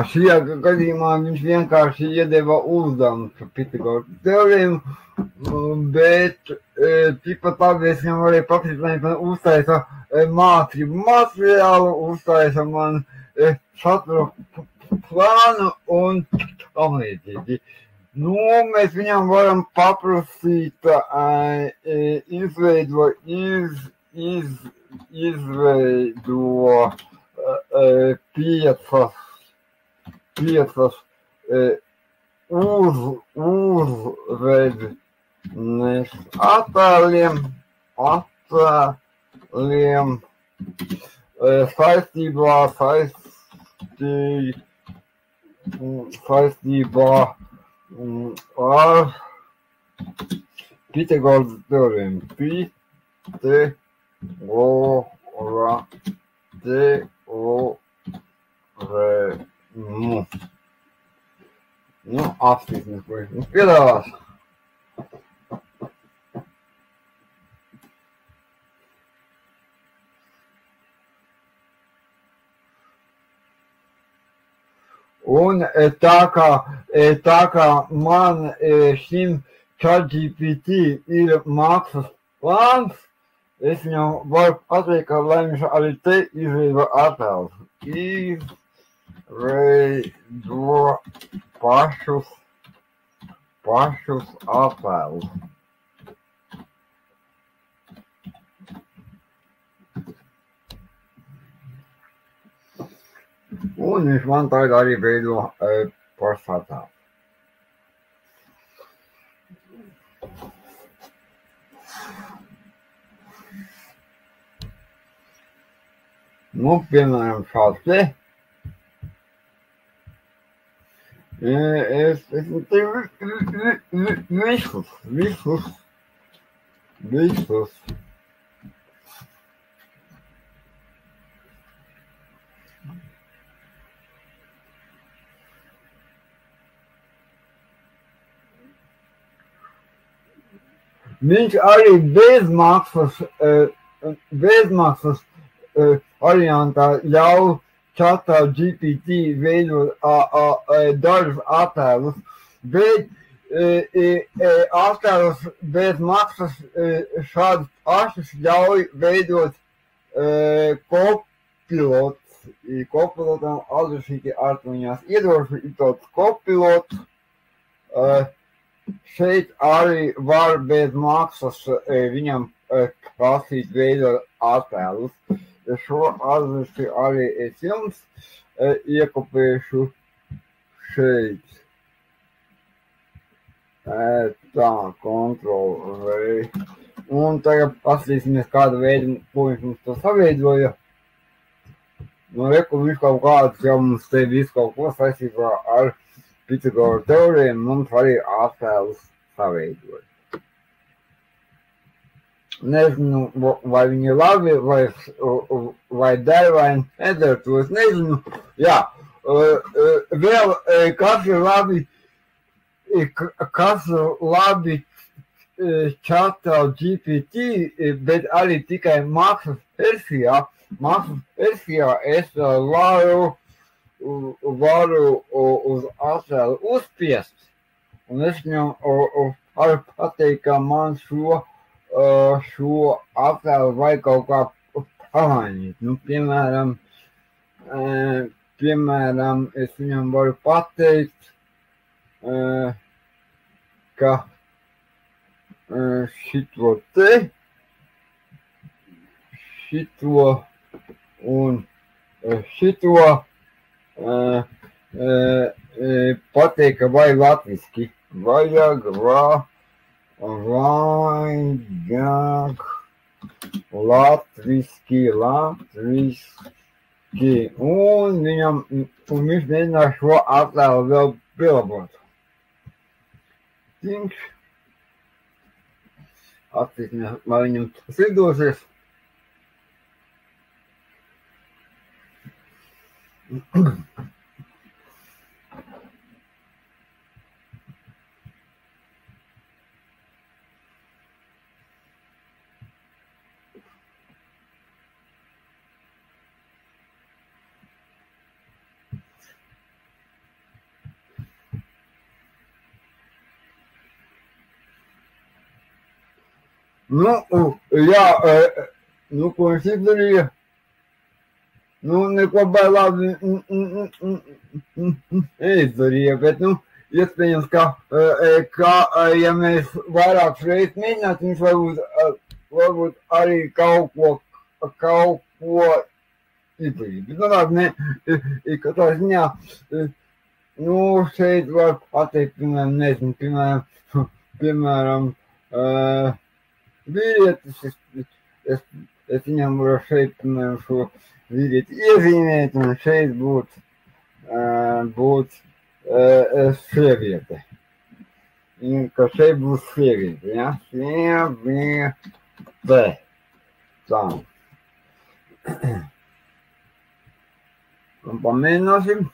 Šajā gadījumā viņš vienkārši iedeva uzdevumu par Pythagoras teorēmu, bet tikpat labi es viņam varēju pateikt, lai man uztaisa mācību materiālu, uztaisa man satura plānu un tam līdzīgi. Mēs viņam varam paprasīt izveido 5 uzvednes attēliem saistībā ar Pythagoras teorēmu. Pythagora teorēmu. Apstīsimies, ko viņš mums piedāvās. Un tā kā man šim ChatGPT ir mākslas plāns, es viņam varu pateikt, ka lai viņš arī te izveido attēlus. Izveido pašus attēlus. Un viņš man tagad arī veido pašus attēlus. Piemēram, šāds te. Es visus. Viņš arī bezmaksas variantā ļauj ChatGPT veidot dažus attēlus, bet attēlus bez maksas šādus pašus ļauj veidot kopilots. Kopilotam atsevišķi atmiņās iedošu tāds kopilots. Šeit arī var bez maksas viņam prasīt veidot attēlus. Šo atsevišķi arī es jums iekopēšu šeit. Tā, Ctrl-V. Un tagad paskatīsimies, kādu veidu, ko viņš mums to saveidoja. Reku viņš kaut kāds jau mums te visu kaut ko saistībā ar Pythagora teorēmu, mums arī attēlus saveidoja. nezinu, vai viņi labi, vai der, vai neder, to es nezinu. Jā, vēl kas ir labi čata GPT, bet arī tikai mākslas versijā es varu uz attēlu uzspiest, un es viņam varu pateikt, ka man šo attēlu vajag kaut kā pamainīt. Nu, piemēram, es viņam varu pateikt, ka šito un šito pateikt, ka vajag latviski. Vajag latviski. Un viņš mēģinās šo attēlu vēl pielabot. Atcīm, vai viņam tas izdosies. Ko viņš izdarīja? Neko bailābi neizdarīja, bet, iespējams, ka ja mēs vairāk reizes mēģinātu, viņš varbūt arī kaut ko izdarīja. Bet, labi, katrā ziņā, šeit var pateikt, piemēram, vīrietis, es viņam varu šeit, piemēram, šo vīrieti iezīmēt, un šeit būt sieviete. Ka šeit būs sieviete, ja? Sieviete. Tā. Un pamēģināsim.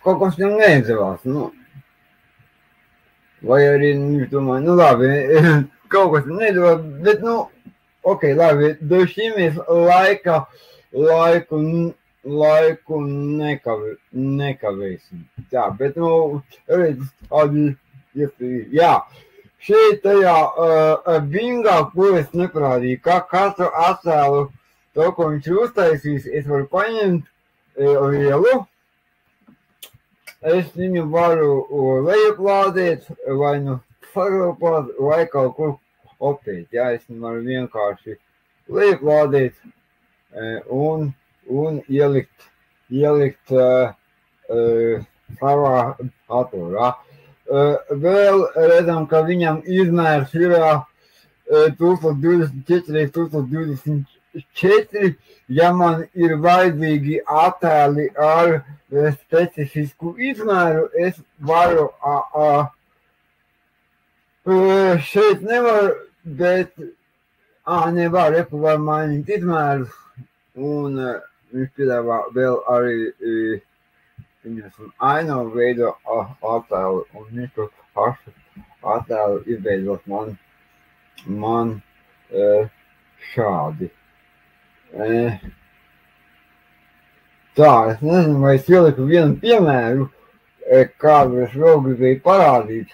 Kaut kas viņam neizdevās, vai arī viņš domāja, labi, kaut kas viņam neizdevās, bet, ok, labi, došķīmies laiku nekavēsim. Tā, bet, redz, tādi iespēja, jā, šeit tajā bingā, ko es neparādīju, kā katru attēlu, to, ko viņš ir uztaisījis, es varu paņemt vielu. Es viņu varu lejuplādēt, vai saglabāt, vai kaut kur kopēt. Jā, es viņu varu vienkārši lejuplādēt un ielikt savā datorā. Vēl redzam, ka viņam izmērs ir 1024 x 1024. Ja man ir vajadzīgi attēli ar specifisku izmēru, es varu, šeit nevaru, bet, nevaru, var mainīt izmērus, un viņš piedāvā vēl arī, ainavu veido attēlu, un viņš to pašu attēlu izveidot man šādi. Tā, es nezinu, vai es ieliku vienu piemēru, kādu es vēl gribēju parādīt.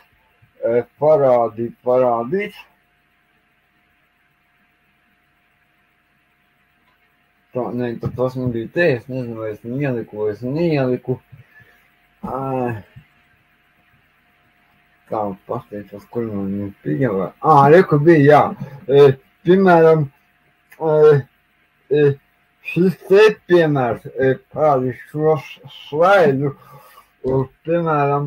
Tā, tas man bija te, es nezinu, vai es ieliku, vai es neieliku. Tā, pasteicos, kur man pieņemā. Reku bija, jā. Piemēram, šis te piemērs, parādīšu šo slaidu, piemēram,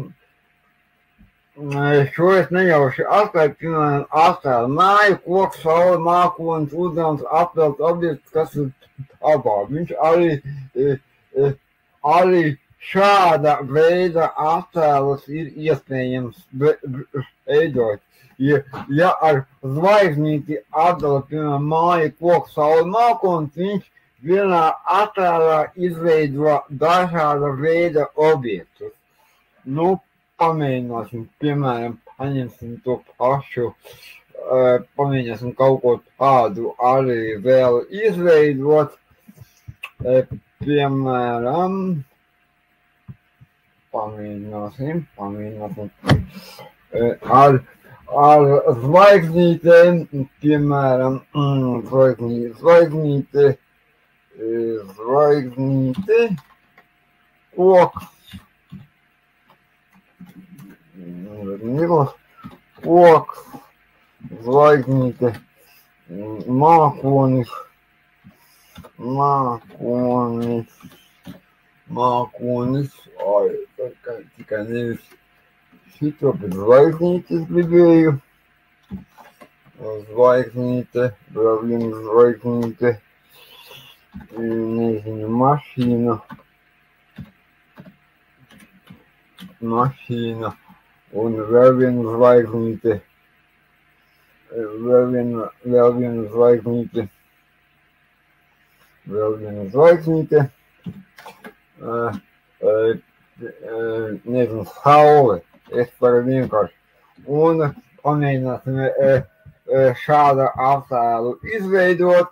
šo es nejauši atklāju, piemēram, attēlu māju, koks, saule, mākonis, ūdens, apvelt objekts, kas ir abā. Viņš arī šāda veida attēlus ir iespējams veidot. Ja ar zvaigznīti atdala, piemēram, māju, koku, sauli, mākonis, viņš vienā attēlā izveido dažāda veida objektus. Nu, pamēģināsim, piemēram, paņemsim to pašu, pamēģināsim kaut ko tādu arī vēl izveidot, piemēram, pamēģināsim ar zvaigznītēm, piemēram, zvaigznīte, koks, koks, zvaigznīte, mākonis, tikai nevis šito, bet zvaigznītes gribēju, zvaigznīte, vēl viena zvaigznīte, nezinu, mašīna, un vēl viena zvaigznīte, nezinu, saule, es varu vienkārši, un pamēģināsim šādu attēlu izveidot,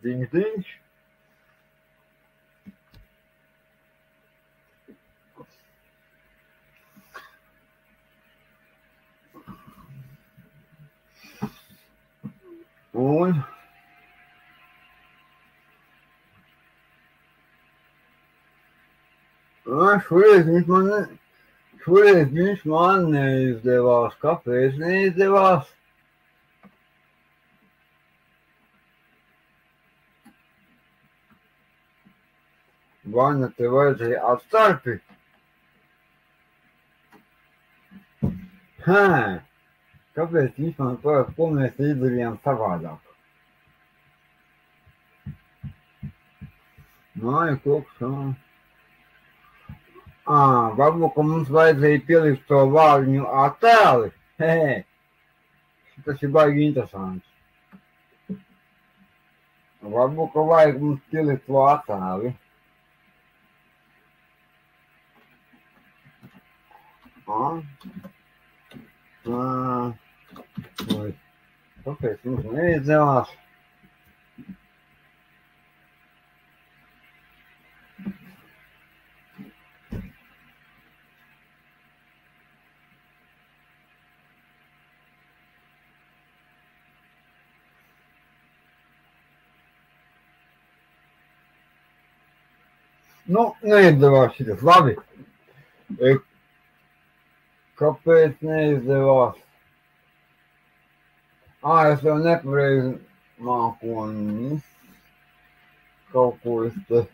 diņš. Un šoreiz viņš man neizdevās. Kāpēc neizdevās? Vai ne te vajadzēja atstarpi? Kāpēc viņš man parāda, ko mēs izdarījām savādāk? Māja, koks, varbūt, ka mums vajadzēja pielikt to vārņu attēli. Tas ir baigi interesants. Varbūt, ka vajag mums pielikt to attēli. Kāpēc mums neizdevās? Nu, neizdevās šitas, labi. Kāpēc neizdevās? Es jau nepareizi mākonis. Kaut ko es te...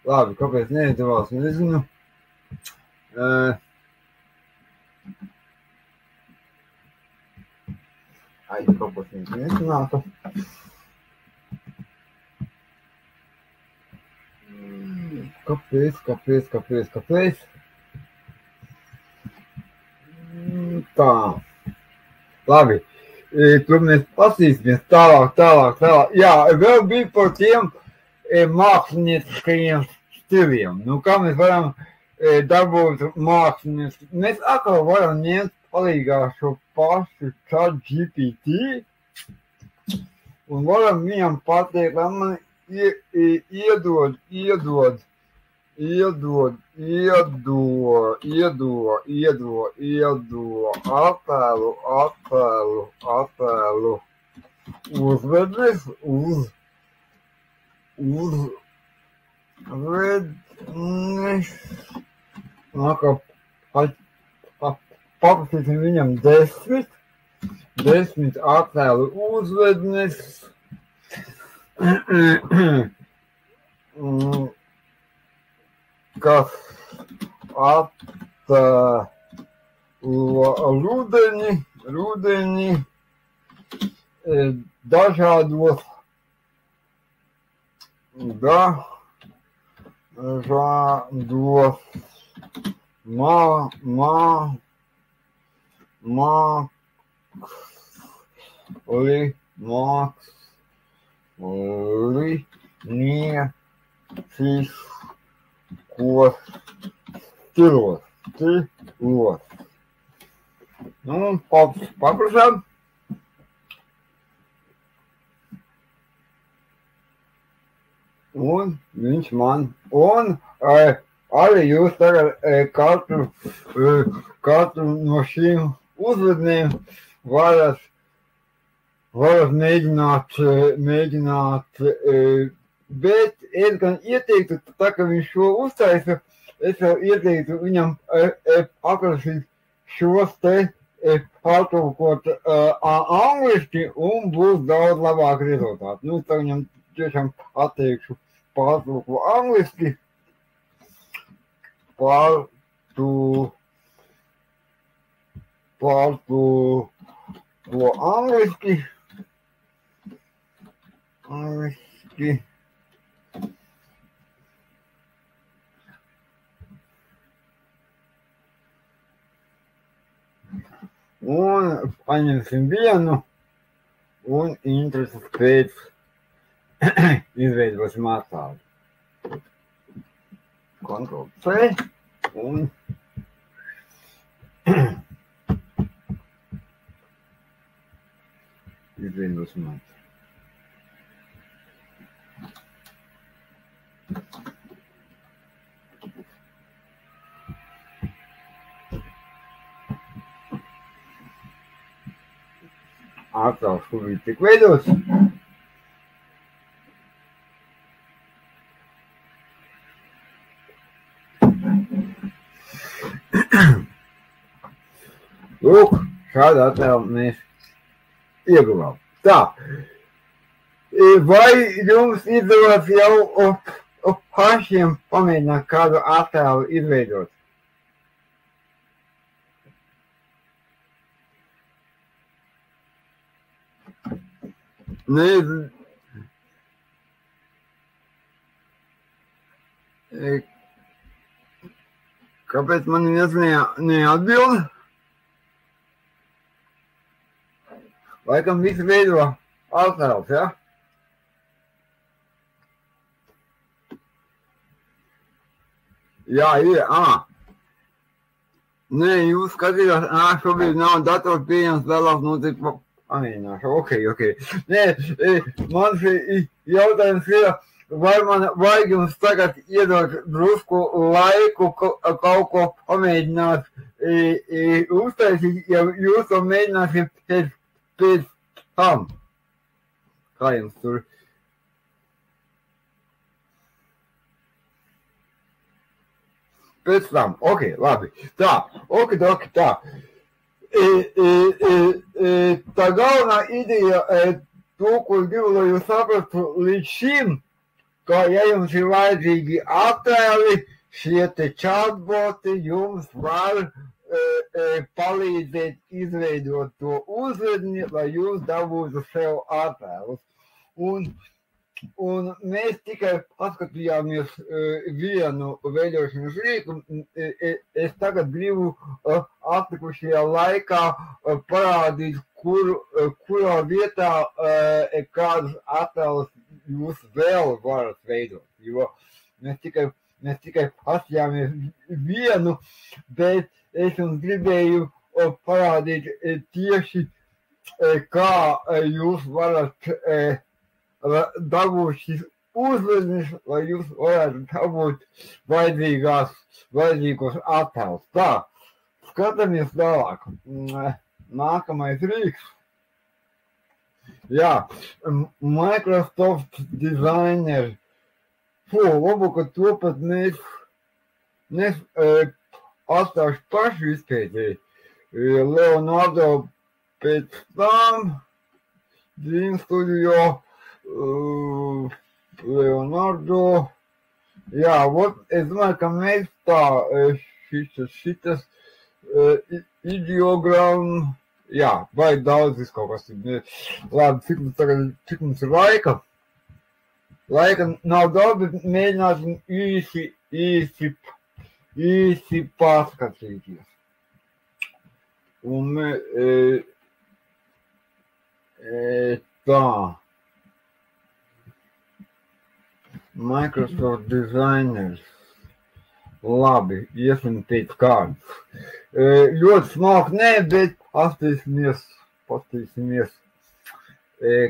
Labi, kāpēc neizdevās, nezinu. Kaut ko es nesanātu. Kāpēc? Tā. Labi. Tur mēs pasīsimies tālāk. Jā, vēl bija par tiem mākslinieckajiem stiliem. Nu, kā mēs varam dabūt mākslinieci? Mēs atkal varam ņemt palīgā šo pašu ChatGPT un varam viņam pateikt, lai man iedod attēlu uzvednes, paprasīsim viņam 10 attēlu uzvednes, kas rudenī dažādos mākslinieciskos stilos. Nu, paprasām. Un viņš man, un arī jūs tagad katru no šīm uzvednēm varat mēģināt, bet es gan ieteiktu, tā kā viņš šo uztaisa, es jau ieteiktu viņam aprakstīt šos te pārtulkot angliski un būs daudz labāk rezultāti. Nu, tā viņam tiešām atteikšu pārtulko angliski, angliski. Un paņemsim vienu un intereses pēc izveidosim atstādi. Ctrl C un izveidosim atstādi. Attēls, kur bija tik veidots. Lūk, šādu attēlu mēs ieguvām. Tā, vai jums izdevās jau pašiem pamēģināt kādu attēlu izveidot? Nē, kāpēc man viens neatbild? Laikam visi veido attēlus, ja? Jā, ir, Nē, jūs skatījāt, šobrīd nav dators pieejams, vēlāk notiek pamēģināšu, ok. Nē, mans jautājums ir, vai man vajag jums tagad iedot drusku laiku kaut ko pamēģināt uztaisīt, ja jūs to mēģināsiet pēc tam? Kā jums tur? Pēc tam, ok, labi. Tā, tā. Tā galvenā ideja, to, ko gribu, lai jūs saprastu līdz šim, ka, ja jums ir vajadzīgi attēli, šie te chatboti jums var palīdzēt izveidot to uzvedni, lai jūs dabūtu sev attēlus. Un mēs tikai paskatījāmies vienu veidošanas rīku. Es tagad gribu atlikušajā laikā parādīt, kurā vietā kādus attēlus jūs vēl varat veidot. Jo mēs tikai paskatījāmies vienu, bet es jums gribēju parādīt tieši, kā jūs varat dabūt šis uzvednis, lai jūs varētu dabūt vajadzīgos attēlus. Tā, skatāmies tālāk. Nākamais rīks. Jā, Microsoft Designer. Labu, ka to pat mēs atstāšu pašu izpētēji. Leonardo pēc tam, Dream Studio, Leonardo, Jā, es domāju, ka mēs tā šitas ideogrammu, jā, vai daudz kaut kas ir. Labi, cik mums ir laika? Laika nav daudz, bet mēģināsim īsi paskatīties. Un tā. Microsoft Designers. Labi, iesim pēc kādas. Ļoti smalki nē, bet paskatīsimies,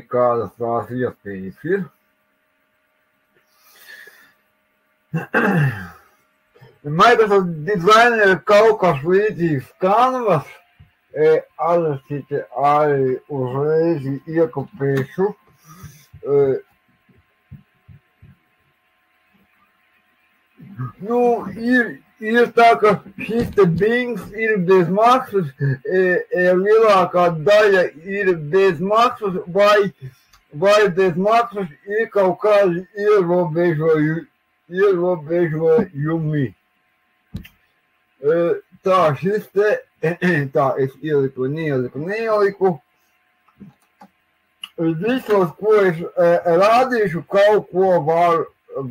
kādas tās iespējas ir. Microsoft Designer ir kaut kas līdzīgs Canvas. Arī uzreiz iekopēšu. Nu, ir tā, ka šis te Bings ir bez maksas, lielākā daļa ir bez maksas, vai bez maksas ir kaut kādi ierobežojumi. Tā, šis te, tā, es neieliku. Visos, ko es rādīšu, kaut ko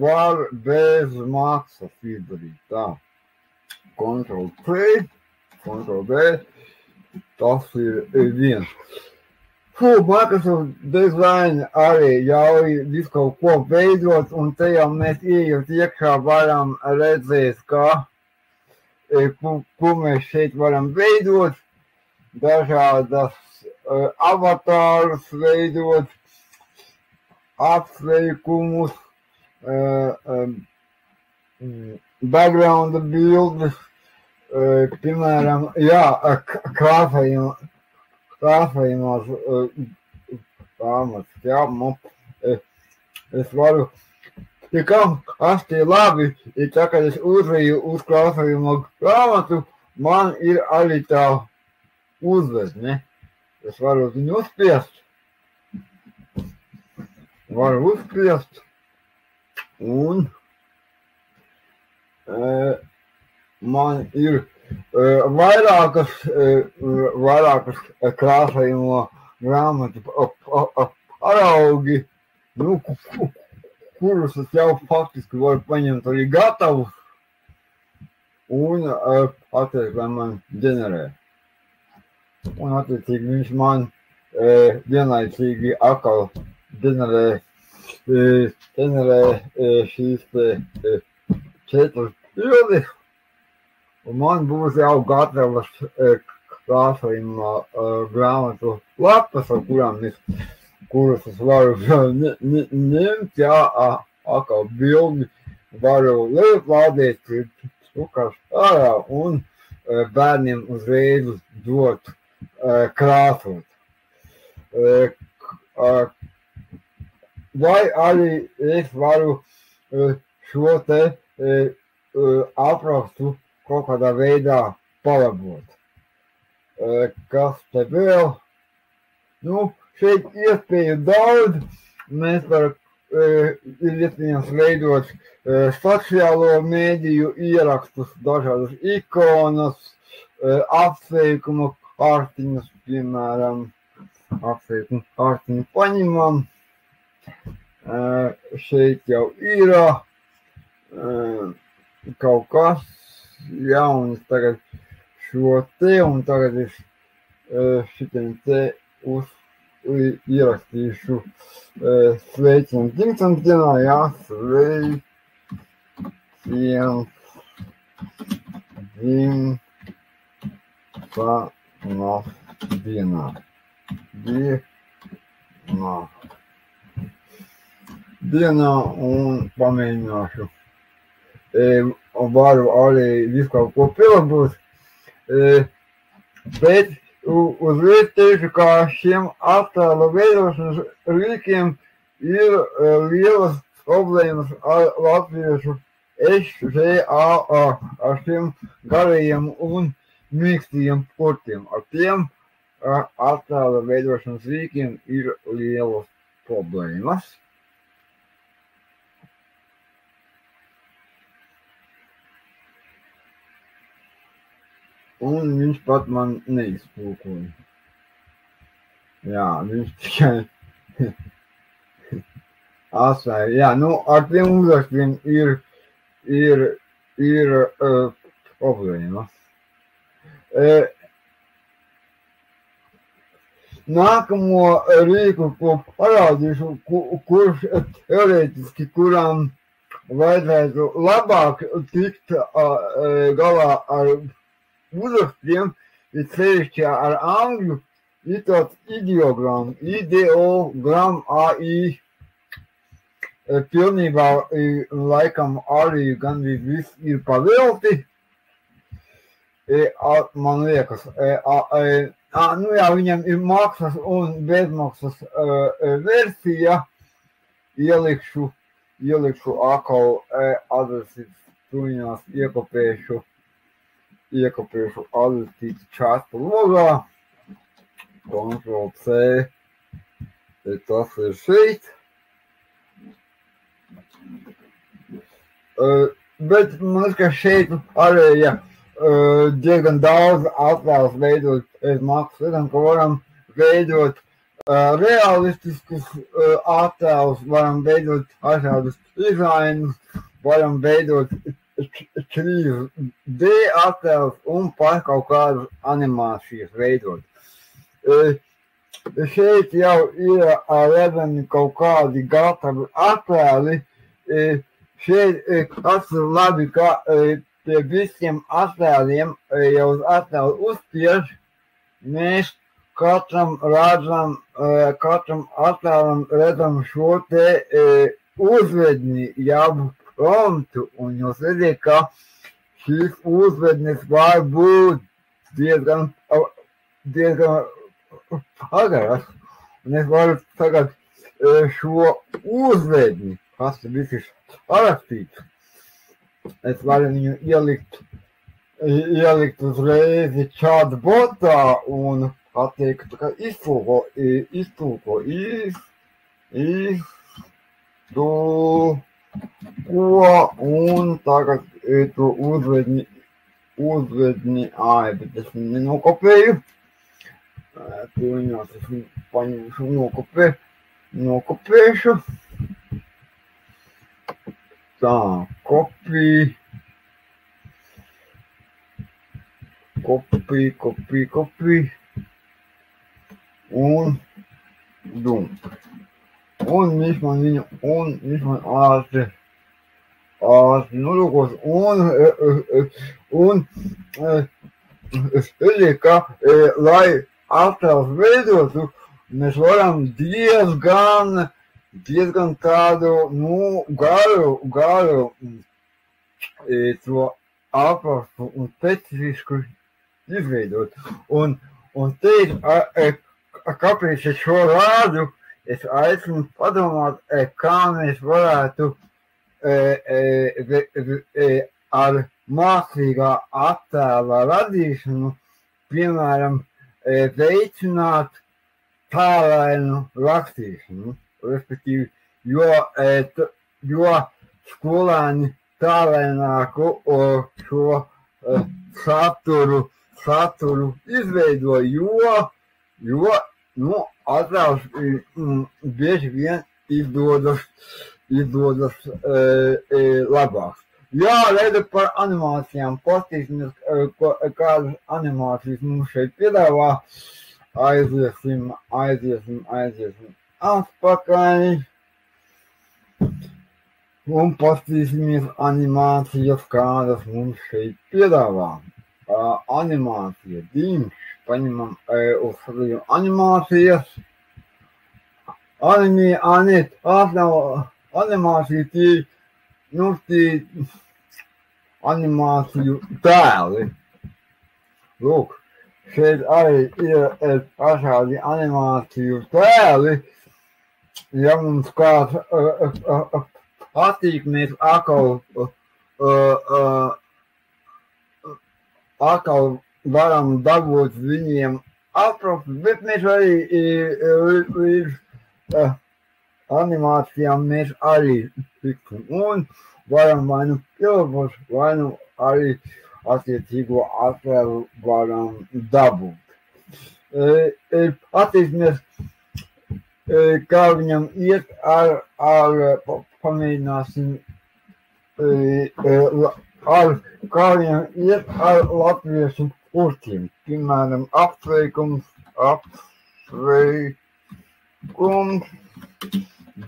var bez maksas izdarīt. Tā. Ctrl+C, Ctrl+V, tas ir viens. Microsoft Design arī ļauj visu kaut ko veidot, un te jau mēs ejot iekšā varam redzēt, ko mēs šeit varam veidot, dažādas avatārus veidot, apsveikumus, background bildes, piemēram, jā, krāsējumās grāmatas, jā, es varu, tikam, asti labi, ir tā, kad es uzveju uz krāsējumu grāmatu, man ir arī tā uzvedne. Es varu viņu uzspiest, un man ir vairākas krāsējuma grāmatu paraugi, nu, kurus es jau faktiski varu paņemt arī gatavus un pateikt, lai man ģenerē. Un attiecīgi viņš man vienlaicīgi atkal ģenerē šīs te 4 bildes, un man būs jau gatavas krāsējuma grāmatu lapas, ar kuras es varu ņemt, jā, atkal bildi, varu lādēt, cukars ārā un bērniem uzreiz dot krāsot. Vai arī es varu šo te aprakstu kaut kādā veidā palabot. Kas te vēl? Nu, šeit iespēju daudz. Mēs varam iespējams veidot sociālo mēdīju ierakstus, dažādas ikonas, apsveikumu kārtiņas, piemēram, apsveikumu kārtiņu paņemam. Šeit jau ir kaut kas jauns tagad šo te, un tagad es šitiem te ierakstīšu sveicienu dzimšanas dienā, jā, sveiciens dzimšanas dienā un pamēģināšu. Varu arī visu kaut ko pilabot, bet uzreiz teikšu, ka šiem attēla veidošanas rīkiem ir lielas problēmas ar latviešu SŽAA, ar šiem garajiem un mīkstiem portiem. Ar tiem attēla veidošanas rīkiem ir lielas problēmas. un viņš pat man neiztulkoja. Jā, viņš tikai asvēja. Jā, nu, ar tiem uzrakstiem ir problēma. Nākamo rīku, ko parādīšu, kurš teorētiski, kuram vajadzētu labāk tikt galā ar uzrakstiem, ir sevišķi ar angļu, ir tāds ideogram, AI, pilnībā laikam arī gandrīz viss ir pavelti, man liekas, nu jā, viņam ir maksas un bezmaksas versija, ielikšu atkal adresi, tuņās iekopēšu adresi čatu logā, Ctrl+C, tas ir šeit. Bet man liekas, ka šeit arī, ja diezgan daudz attēlus veidot pēc maksas, redzam, ka varam veidot realistiskus attēlus, varam veidot dažādus dizainus, varam veidot 3D attēlus un pat kaut kādas animācijas veidot. Šeit jau ir redzami kaut kādi gatavi attēli. Šeit tas ir labi, ka pie visiem attēliem jau uz attēlu uzspiež. Mēs katram attēlam redzam šo te uzvedni, jau promptu, un jūs redzat, ka šīs uzvednis var būt diezgan pagaras, un es varu tagad šo uzvedni, kas viss ir parakstīts, es varu viņu ielikt uzreiz chatbotā un pateikt, ka iztulko, un tagad to uzvedni, bet es nenokopēju. Tuņās es paņemšu, nokopēšu. Tā, kopī. Un dump. Un viņš man ātri nolūkos. Un es redzēju, ka, lai attēlus veidotu, mēs varam diezgan tādu, garu to aprastu un specifisku izveidot. Un teikt, kāpēc es šo rādu, es aicinu padomāt, kā mēs varētu ar mākslīgā attēla radīšanu, piemēram, veicināt tālainu rakstīšanu, respektīvi, jo skolēni tālaināku šo saturu izveido, jo attēls bieži vien izdodas labāks. Jā, redzu par animācijām, pastīsimies, kādas animācijas mums šeit piedāvā. Aiziesim atpakaļ. Un pastīsimies animācijas, kādas mums šeit piedāvā. Animācija, diņš, paņemam uz animācijas. Tās nav animācija, tie animāciju tēli. Lūk, šeit arī ir dažādi animāciju tēli. Ja mums kāds patīk, mēs atkal varam dabūt viņiem apropu, bet mēs arī animācijām mēs arī tiksim. Un varam vai nu pilnus, vai nu arī attiecīgo attēlu varam dabūt. Attīstamies, kā viņam iet pamēģināsim, kā viņam iet ar latviešu burtiem. Piemēram, apsveikums,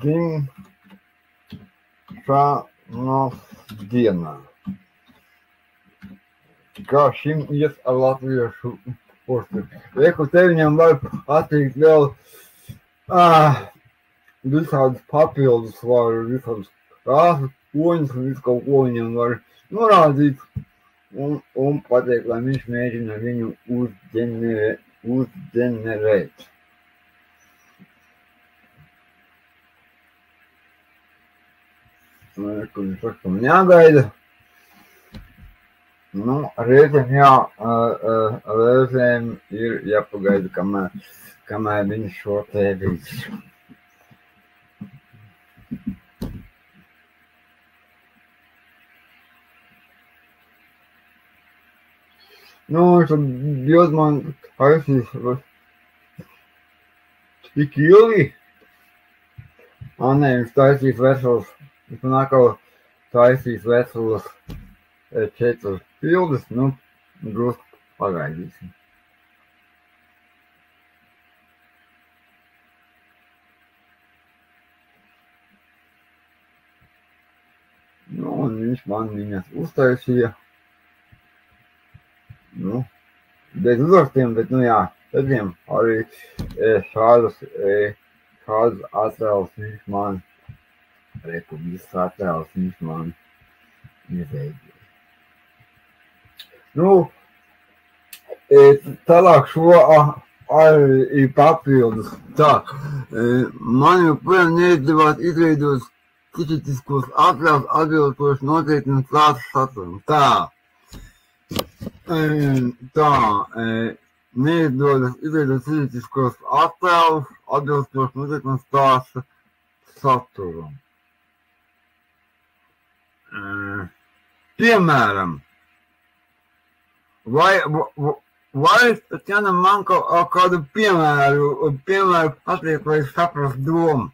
dzimšanas dienā. Kā šim iet ar latviešu burtiem. Reku te viņam var attīkt vēl visādas papildus var, visādas krāsas, koņas un visu kaut ko viņam var norādīt un pateikt, lai viņš mēģina viņu uzģenerēt. Kur viņš saka, man jāgaida. Nu, reizēm ir jāpagaida, kamēr viņš šo te visu. Nu, tad Dievs man taisīs tik ilgi. Nē, viņš taisīs veselas, viņš man atkal taisīs veselas 4 pildes, nu, drusku pagaidīsim. Nu, un viņš man viņas uztaisīja. Nu, bez uzrakstiem, bet, nu jā, tādiem arī šādas attēlus viņš man, visas attēlus viņš man izveidoja. Nu, tālāk šo arī papildus. Tā, man joprojām neizdevās izveidot cititiskos attēlus atbilstoši noteiktiem klāsas saturam. Neizdodas izveidot cititiskos attēlus atbilstoši noteiktiem klāsas saturam. Piemēram, vai Tatjana man kādu piemēru pateikt, lai es saprastu domu?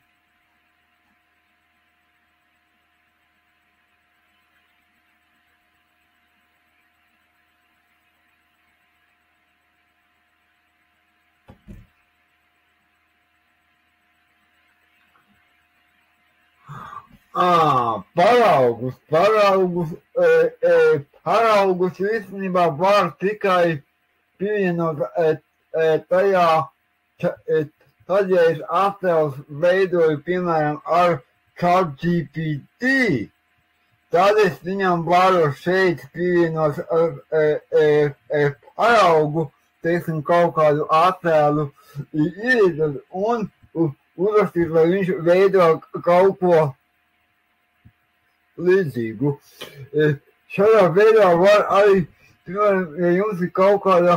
Paraugus īstenībā var tikai pievienot tajā, tad, ja es attēlus veidoju, piemēram, ar ChatGPT, tad es viņam varu šeit pievienot paraugu, teiksim, kaut kādu attēlu un uzrakstīt, lai viņš veido kaut ko līdzīgu. Šādā veidā var arī, piemēram, ja jums ir kaut kāda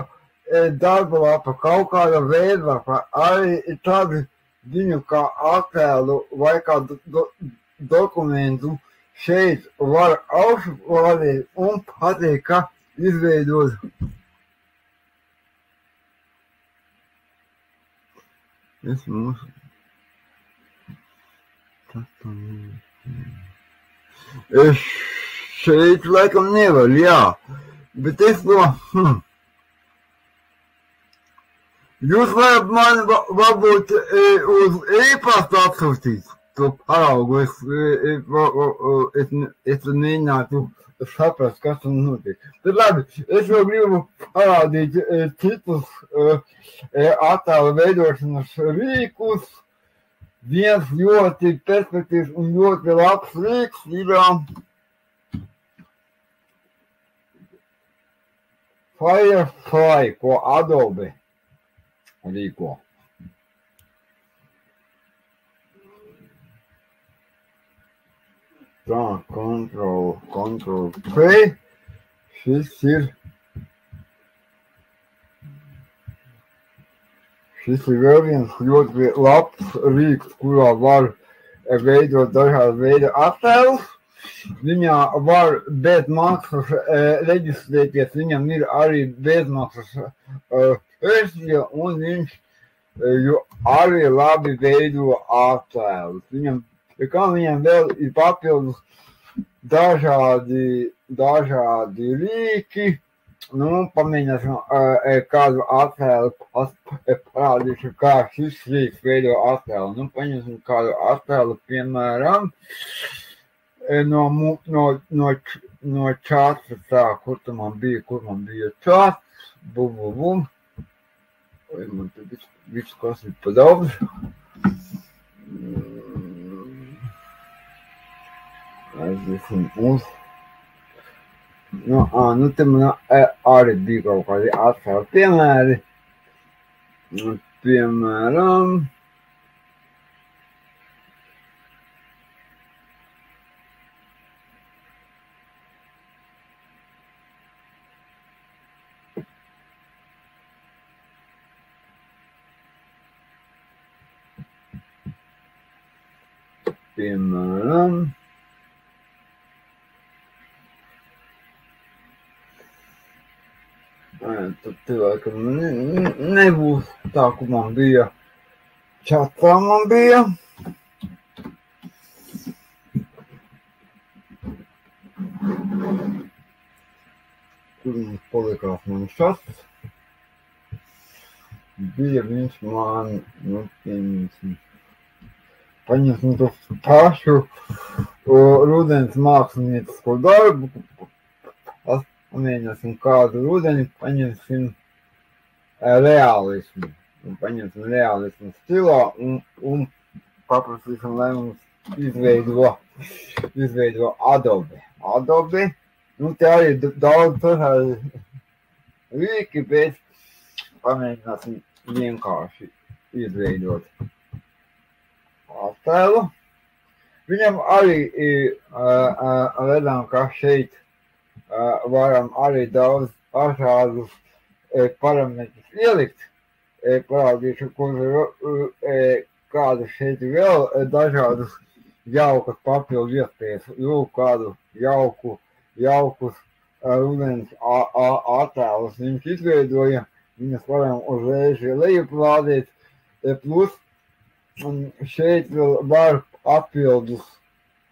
darba lapa, kaut kāda veidlapa, arī tādu viņu kā attēlu vai kādu dokumentu šeit var uzvadīt un pateikt, ka izveidot. Es mūsu. Es šeit laikam nevaru, jā, bet es to, Jūs varat man varbūt uz e-pastu atsūtīt to paraugu, es mēģinātu saprast, kas tur notiek. Tad labi, es vēl gribu parādīt citus attēlu veidošanas rīkus. Viens ļoti perspektīvs un ļoti labs rīks ir Firefly, ko Adobe rīko. Tā, Ctrl P. Šis ir vēl viens ļoti labs rīks, kurā var veidot dažādu veidu attēlus. Viņā var bez maksas reģistrēties, viņam ir arī bezmaksas versija, un viņš arī labi veido attēlus. Viņam vēl ir papildus dažādi rīki. Pamēģināsim kādu attēlu parādīšu, kā šis rīks veido attēlu. Paņemsim kādu attēlu, piemēram, no čāta, tā, kur man bija čāts, bum. Vai man te viss, kas ir pa daudz. Aiziesim uz. Te man arī bija kaut kādi attēlu piemēri. Piemēram, tad cilvēkam nebūs tā, kur man bija. Čatā man bija. Tur mums palikās man šats. Bija viņš man, paņemsim to pašu rudens māksliniecisko darbu. Pamēģināsim kādu rudeni, paņemsim realismu. Paņemsim realismu stilā un paprasīsim, lai mums izveido Adobe. Te arī daudz dažādi rīki, bet pamēģināsim vienkārši izveidot attēlu. Viņam arī ir redzam, ka šeit varam arī daudz dažādus parametrus ielikt. Parādīšu, kādu šeit vēl dažādus jaukas papildu iespējas. Kādu jaukus rudens attēlus viņš izveidoja. Viņas varam uzreiz lejuplādēt. Plus šeit vēl var papildus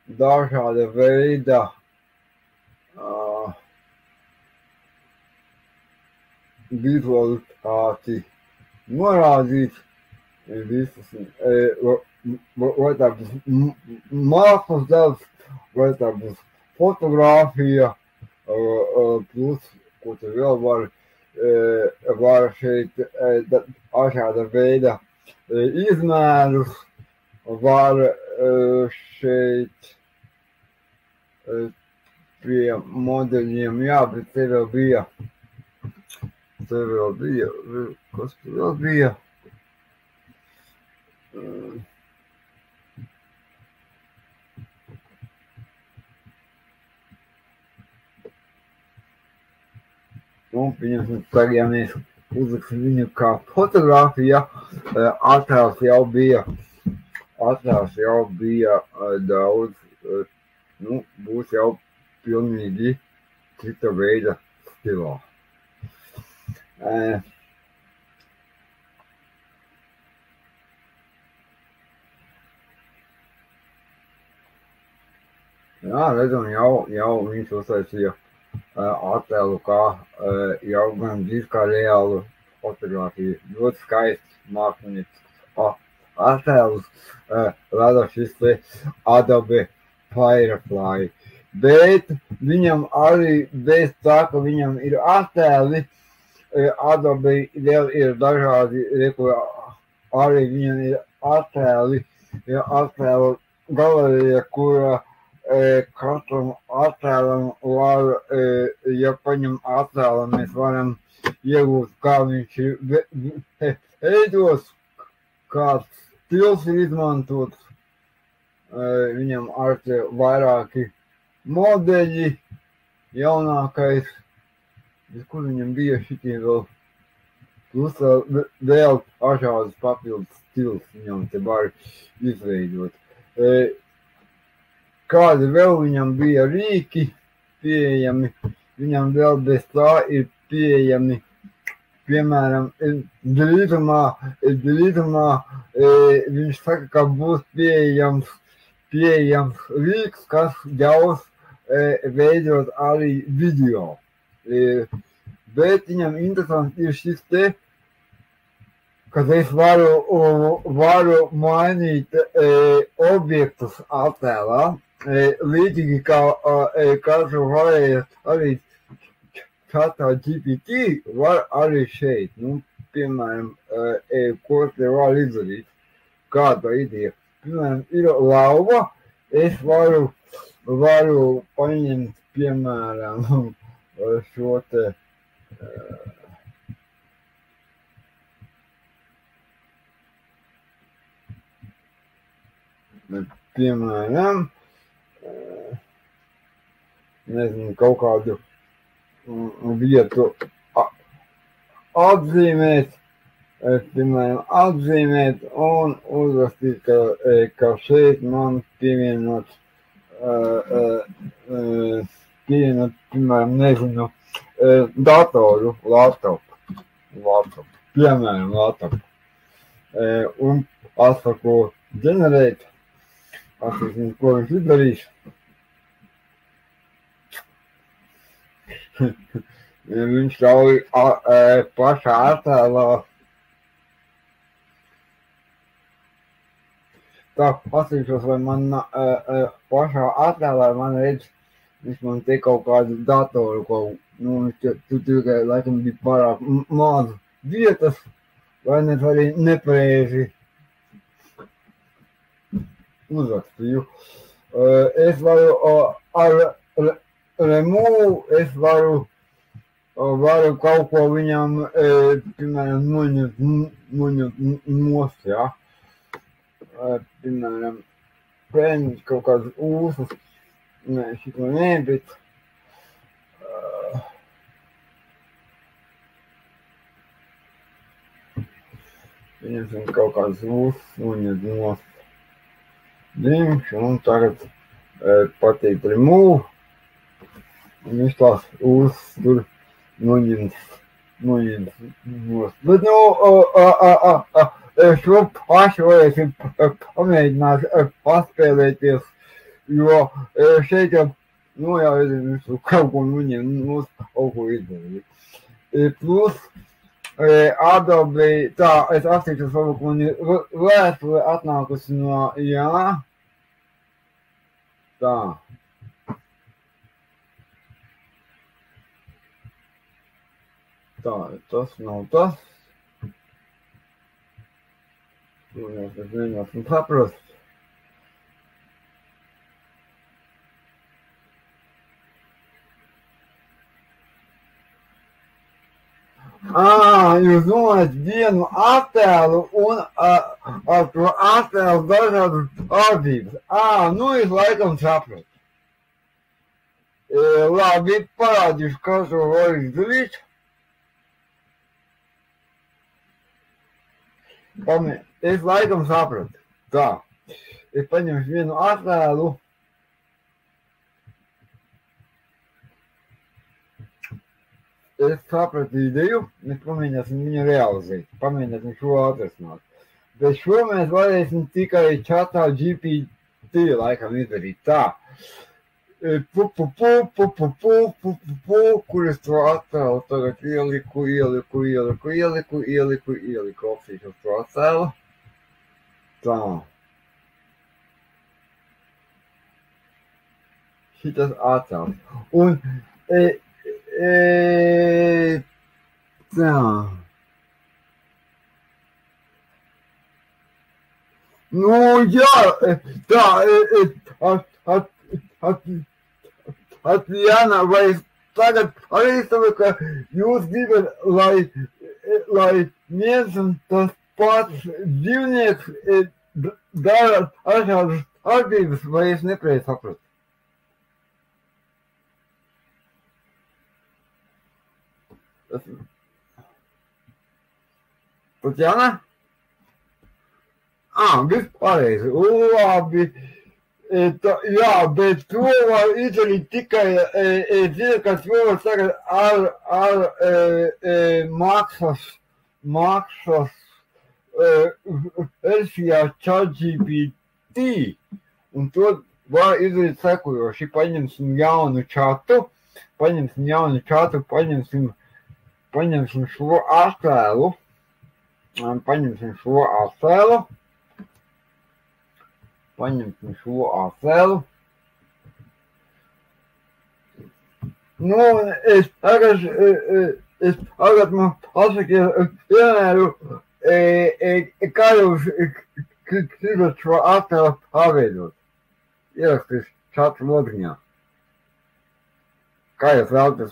dažāda veida vizualitāti norādīt visas, vai tā būs mākslas darbs, vai tā būs fotogrāfija, plus, ko te vēl var šeit dažāda veida izmērus, var šeit pie modeļiem, bet te vēl bija, kas te vēl bija? Pieņemsim, tagad, ja mēs uzliksim viņu kā fotogrāfija, attēls jau bija daudz, būs jau pilnīgi cita veida stilā. Redzam, jau viņš uztaisīja attēlu kā jau gan kā reālu fotogrāfiju. Ļoti skaists māksliniecisks attēlus rada šis te Adobe Firefly. Bet viņam arī bez tā, ka viņam ir attēli, Adobe vēl ir dažādi, arī viņam ir attēli, attēlu galerija, kura katram attēlam var, ja paņem attēlu, mēs varam iegūt, kā viņš ir veidos, kāds stils ir izmantots. Viņam arī vairāki modeļi, jaunākais, kur viņam bija šitie vēl, plus vēl dažādas papildus stils viņam te var izveidot. kādi vēl viņam bija rīki pieejami. Viņam vēl bez tā ir pieejami, piemēram, drīzumā viņš saka, ka būs pieejams rīks, kas ļaus veidot arī video. Bet viņam interesanti ir šis te, kad es varu mainīt objektus attēlā, līdzīgi kā katru varēja arī Chatā GPT, var arī šeit, piemēram, ko te var izdarīt, kāda ideja. Piemēram, ir lauva, es varu paņemt, piemēram, šo te piemēram, nezinu, kaut kādu vietu atzīmēt, un uzrakstīt, ka šeit man pievienot, piemēram, nezinu, datoru, laptopu, piemēram, laptopu. Un atsaku ģenerēt, atsaku, ko viņš izdarīs. Viņš ļauj pašā attēlā. Tā, paskatīšos, vai man pašā attēlā man redz, viņš man te kaut kādu datoru, tu tikai laikam bija pārāk maz vietas, vai ne arī nepareizi uzrakstīju. Es varu ar remove, es varu kaut ko viņam, piemēram, noņemt nost, jā. Piemēram, pēņot kaut kādas ūsas, šito nē, bet pieņemsim kaut kādas ūsas, noņemt nost. Dimš, un tagad pateikt remove. Un viņš tās ūsas tur noņems nost. Bet, šo pašu varēsim pamēģināt paspēlēties, jo šeit jau, jau viņš kaut ko noņem, kaut ko izdarīt. Plus, Adobe, tā, es attīkšos, varbūt man ir vēstule atnākusi no, jā, tā. Tā, tas nav tas. Es mēģināsim saprast. Jūs domājat vienu attēlu un ar to attēlu dažādas atzīmes. Es laikam sapratu. Labi, parādīšu, kā to var izdarīt. Es laikam sapratu. Tā. Es paņemšu vienu attēlu. Es sapratu ideju, mēs pamēģināsim viņu realizēt. Pamēģināsim šo atrisināt. Bet šo mēs varēsim tikai Chatā GPT laikam izdarīt. Tā. Kur es to attēlu tagad ieliku, optīšos to attēlu. Tā. Šitas attēls. Un, tā. Jā, tā, Tatjana, vai es tagad arī saprotu, ka jūs gribat, lai viens un tas pats dzīvnieks dara dažādas atbildības, vai es nepareizi sapratu? Tatjana? Viss pareizi. Labi. Jā, bet to var izdarīt tikai, es zinu, ka to var tagad ar maksas versijā ChatGPT, un to var izdarīt sekojoši. Paņemsim jaunu čatu, paņemsim šo attēlu, Nu, es tagad man pasakiet, piemēru, kā jūs gribat šo attēlu paveidot. Ierakstīs čatu lodiņā. Kā jūs vēlaties?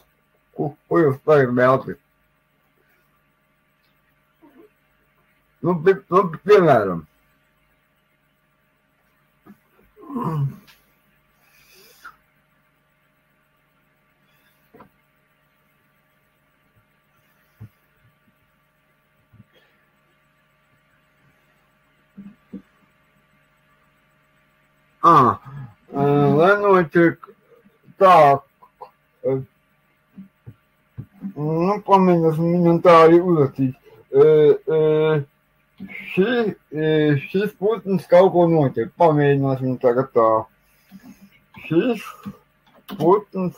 Ko jūs tagad vēlaties? Nu, piemēram. Lai notiek tā, pamēģināsim viņam tā arī uzrakstīt. Šis putns kaut ko notiek. Pamēģināsim tagad tā. Šis putns.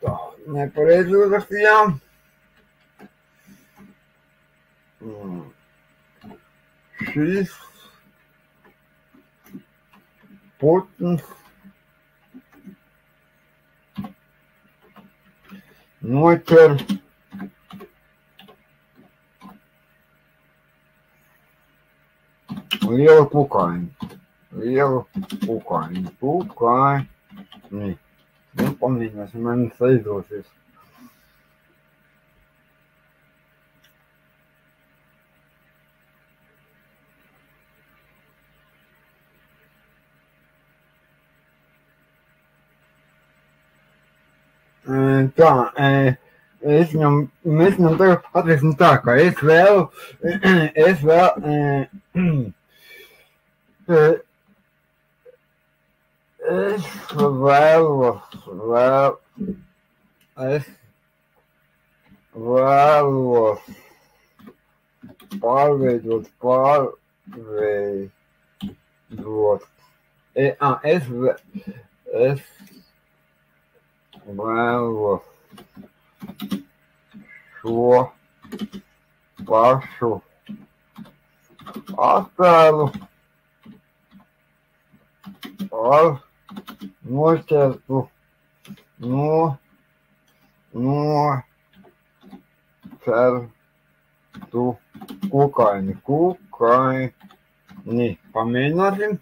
Tā, nepareizi uzrakstījām. Šis putns noķer lielu kukaiņu. Pamēģināsim, man aizdosies. Tā, mēs viņam tagad atriesim tā, ka es vēlos pārveidot, vēlos šo pašu attēlu ar noķertu kukaiņu. Pamēģināsim.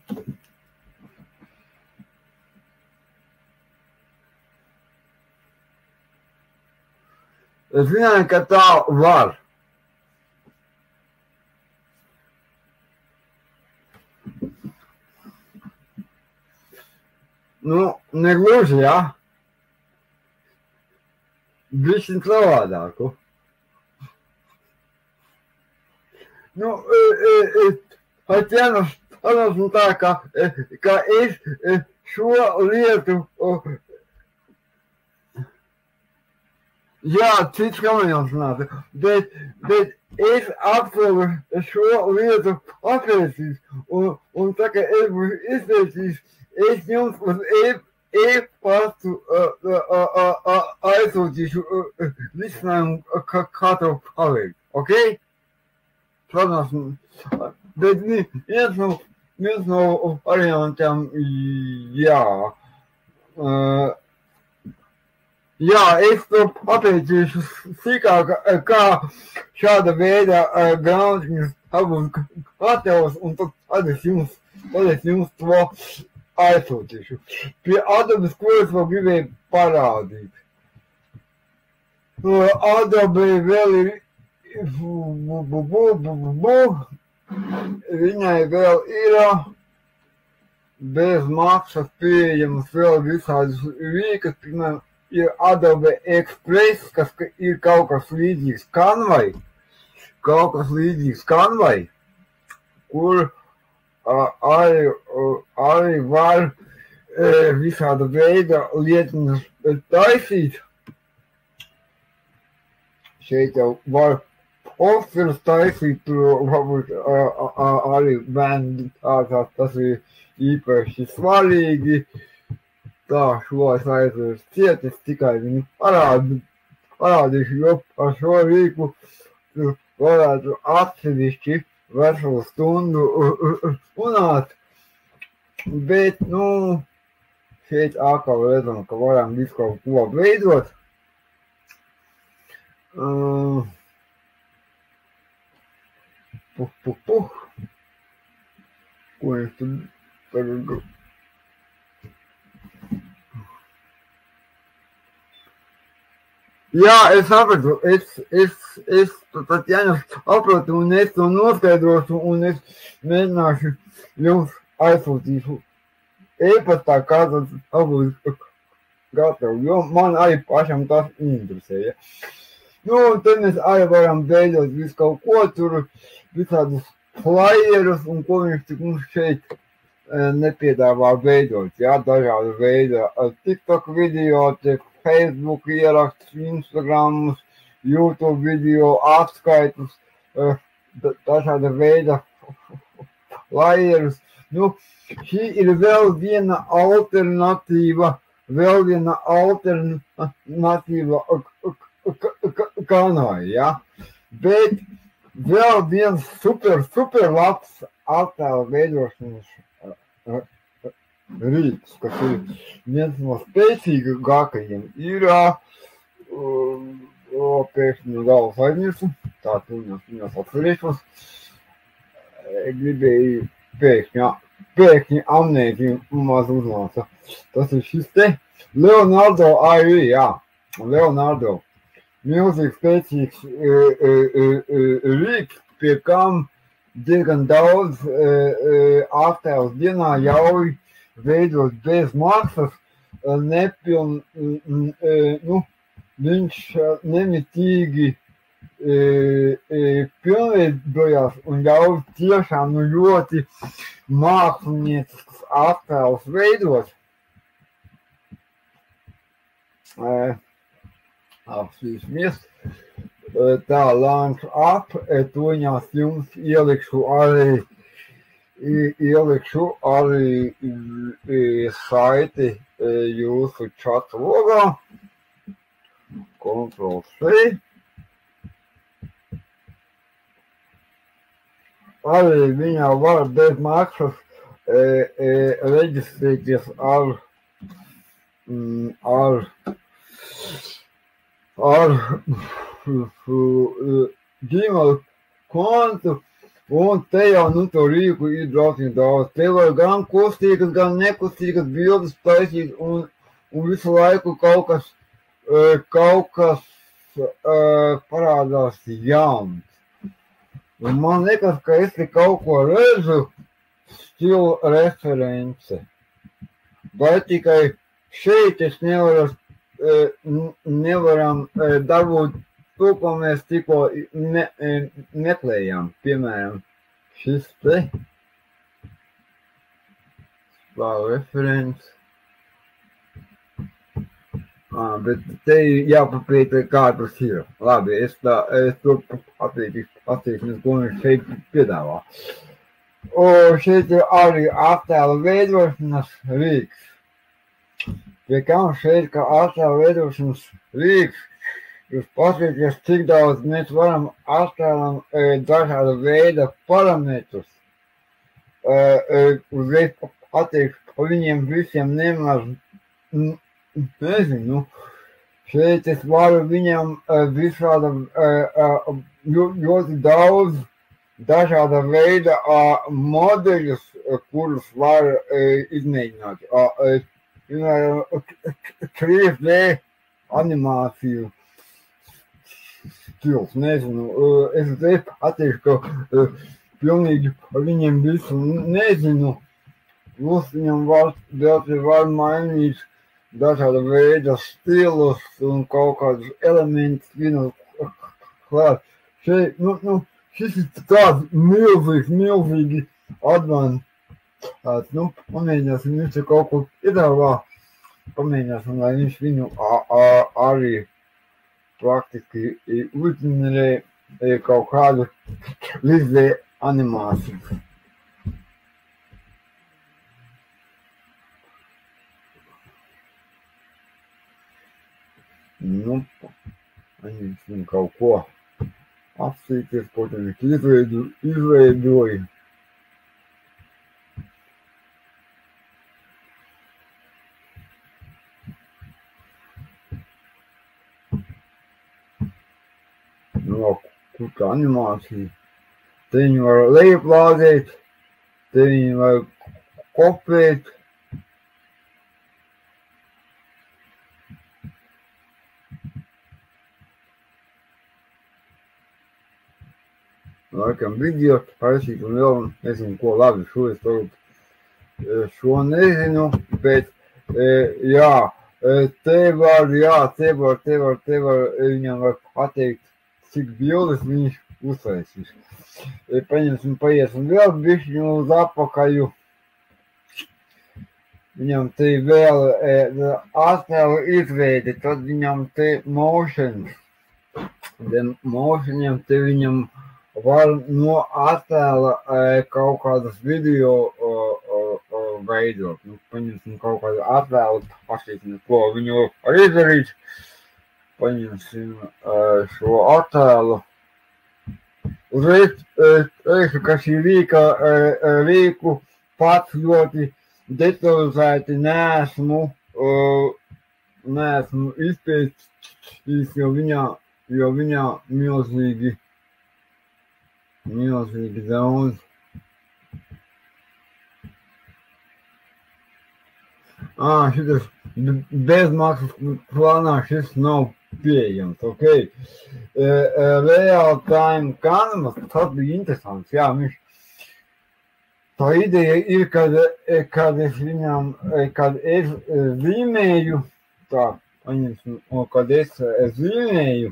Es zināju, ka tā var. Nu, negluži, jā. Bišķiņ savādāku. Nu, Tatjana, tā, ka es šo lietu... Jā, cits kamēļons nāca, bet es apsolu šo lietu atvērsīs, un tā kā es būšu izteicis, es jums uz e-pastu aizsūtīšu risinājumu, kā to paveikt, ok? Protams, bet viens no variantiem, jā. Jā, es to papētīšu sīkāk, kā šāda veida grāmatiņas apbūt gatavs, un tad es jums to aizsūtīšu. Pie Adobe, ko es vēl gribēju parādīt. Adobe vēl ir, viņai vēl ir bez maksas pieejamas vēl visādas rīkas, piemēram, ir Adobe Express, kas ir kaut kas līdzīgs Canvai, kur arī var visāda veida lietiņas taisīt. Šeit jau var posterus taisīt, varbūt arī bērnu dārzā, tas ir īpaši svarīgi. Tā, šo es aizvērstu ciet, es tikai viņu parādīšu, jo par šo rīku varētu atsevišķi veselu stundu runāt, bet, šeit atkal redzam, ka varam visu kaut ko veidot. Ko es tad tagad... Jā, es sapratu, es Tatjana sapratu, un es to noskaidrošu, un es mēģināšu jums aizsūtīšu e-pastā, kā tas būs gatavi, jo man arī pašam tas interesē, ja. Tad mēs arī varam veidot visu kaut ko, tur visādus flyerus, un ko viņš tik mums šeit nepiedāvā veidot, ja, dažādu veidu TikTok video, Facebook ieraksts, Instagram, YouTube video, atskaitus, dažāda veida flyerus. Šī ir vēl viena alternatīva kanāli, ja? Bet vēl viens super labs attēla veidošanas rīks, kas ir viens no spēcīgākajiem, ir pēkšņi galvas aizmirsu, tā tuņos atcerēšos, gribēju pēkšņi amnēziju maz uznāca. Tas ir šis te Leonardo AI, jā, Leonardo. Milzīgi spēcīgs rīks, pie kam diezgan daudz attēlus dienā ļauj veidot bez maksas, viņš nemitīgi pilnveidojās un ļauj tiešām ļoti mākslinieciskus attēlus veidot. Apsīsimies. Tā, launch up, toņās jums ielikšu arī saiti jūsu čata logā. Ctrl+C. Arī viņā var bez maksas reģistrēties ar Gmail kontu, un te jau to rīku ir draudzīgi daudz. Te var gan kustīgas, gan nekustīgas bildes taisīt, un visu laiku kaut kas parādās jauns. Un man liekas, ka es te kaut ko redzu stilu reference. Vai tikai šeit es nevaram dabūt to, ko mēs tikko meklējām. Piemēram, šis te referents. Bet te jāpapēta, kā tas ir. Labi, es to pateikšu, ko viņš šeit piedāvā. Šeit ir arī attēla veidošanas rīks. Pie kam šeit, ka attēla veidošanas rīks, jūs paskaties, cik daudz mēs varam attēlam dažāda veida parametrus. Uzreiz pateikšu, pa viņiem visiem nemaz nezinu. Šeit es varu viņam visāda ļoti daudz dažāda veida modeļus, kurus var izmēģināt. Piemēram, 3D animāciju stils, nezinu. Es uzreiz pateikšu, ka pilnīgi par viņiem visu nezinu. Plus viņam var mainīt dažāda veida stilus un kaut kādus elementus viņu klāt. šis ir tāds milzīgi advents. Nu, pamēģināsim, viņš te kaut ko piedāvā. Pamēģināsim, lai viņš viņu arī praktiski uzģenerē kaut kādu līdzē animāciju. Nu, paņemsim kaut ko apsīties, ko te viņš izveidoja. No, kur tā animācija. Te viņu var lejuplādēt, te viņu var kopēt. Laikam video taisīt un vēl nezinu, ko labi šo nezinu, bet jā, te var viņam var pateikt, cik bildes viņš uztaisīs. Paņemsim, paiesim vēl bišķiņu uz apakaļu. Viņam te vēl attēlu izveidi, tad viņam te motion. Motioniem te viņam var no attēla kaut kādas video veidot. Nu, paņemsim kaut kādu attēlu, paskatīsim, ko viņu var izdarīt. Paņemsim šo attēlu. Uzreiz teikšu, ka šī rīku pats ļoti detalizēti neesmu izpētījis, jo viņā milzīgi daudz. Šitas bezmaksas plānā šis nav pieejams, ok. Real time canvas, tas bija interesants, jā, tā ideja ir, kad es zīmēju, tā, paņemsim, kad es zīmēju,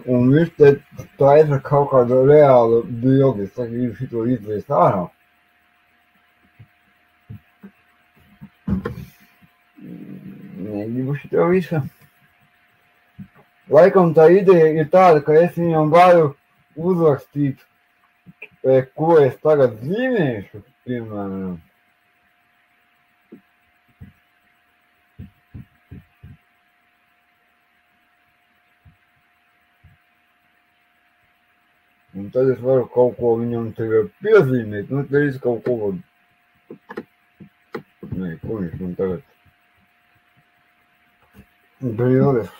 un viņš te taisa kaut kādu reālu bildi, es gribu šito izliest ārā. Negribu šito visu. Laikam tā ideja ir tāda, ka es viņam varu uzrakstīt, ko es tagad zīmēšu, piemēram. Un tad es varu kaut ko viņam tagad piezīmēt, nu tad es kaut ko varu. Nē, ko viņš man tagad? Bildes.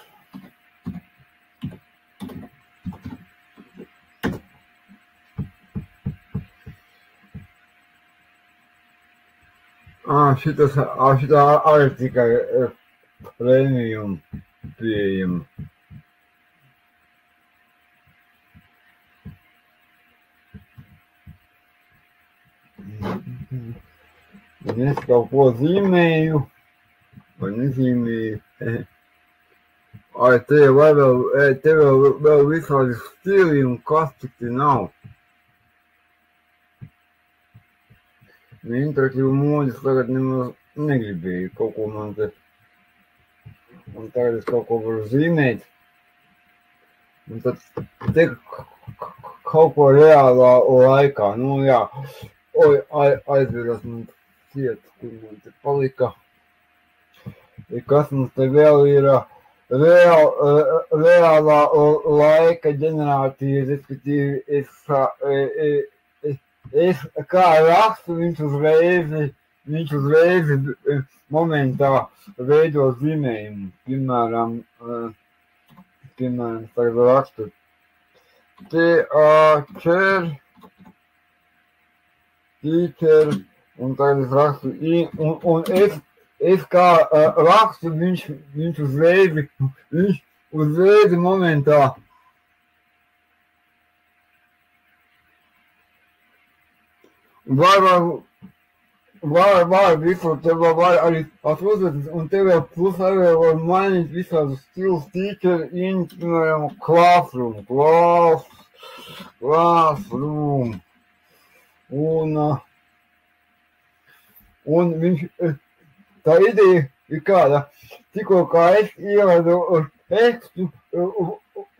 Šitā arī tikai premium pieejama. Un es kaut ko zīmēju, vai nezīmēju. Te vēl visādi stili un kas tik te nav. Interaktīvu modis tagad nemaz negribēju, kaut ko man te. Un tagad es kaut ko varu zīmēt. Un tad te kaut ko reālā laikā, nu jā. Oi, aizvedās man ciet, kur man te palika. Kas mums te vēl ir reālā laika ģenerātīva, respektīvi es kā rakstu, viņš uzreiz momentā veido zīmējumu. Piemēram, tagad rakstu teacher, un tagad es rakstu un es kā rakstu, viņš uzreiz momentā var visu, tev var arī atrozēties, un tev vēl plus arī var mainīt visādus stilus, teacher, piemēram, classroom. Un viņš, tā ideja ir kāda, tikko kā es ievadu tekstu,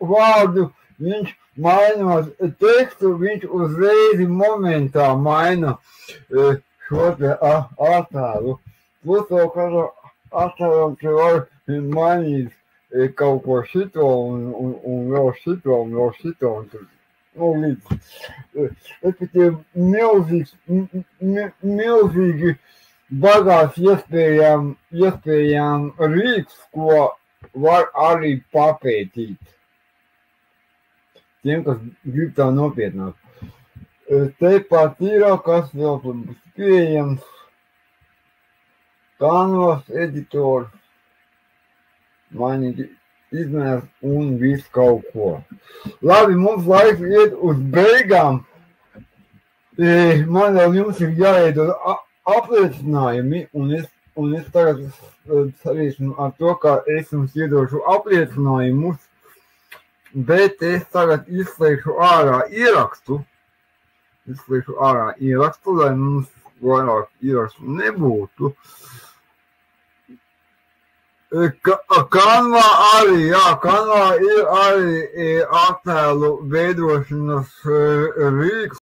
vārdu, viņš mainot tekstu, viņš uzreiz momentā maina šo te attēlu. Plus vēl kādu attēlu, ka var mainīt kaut ko šito un vēl šito un vēl šito. Un tur, līdz. Respektīvi, milzīgi bagāts iespējām rīks, ko var arī papētīt. Tiem, kas grib tā nopietnāk. Tepat ir, kas vēl tur būs pieejams. Canvas, editors, mainīt izmērs un visu kaut ko. Labi, mums laiks iet uz beigām. Man vēl jums ir jāiedod apliecinājumi, un es tagad sarīšu ar to, ka es jums iedošu apliecinājumus, bet es tagad izslēgšu ārā ierakstu, lai mums vairāk ierakstu nebūtu. Canva arī, Canva ir arī attēlu veidošanas rīks.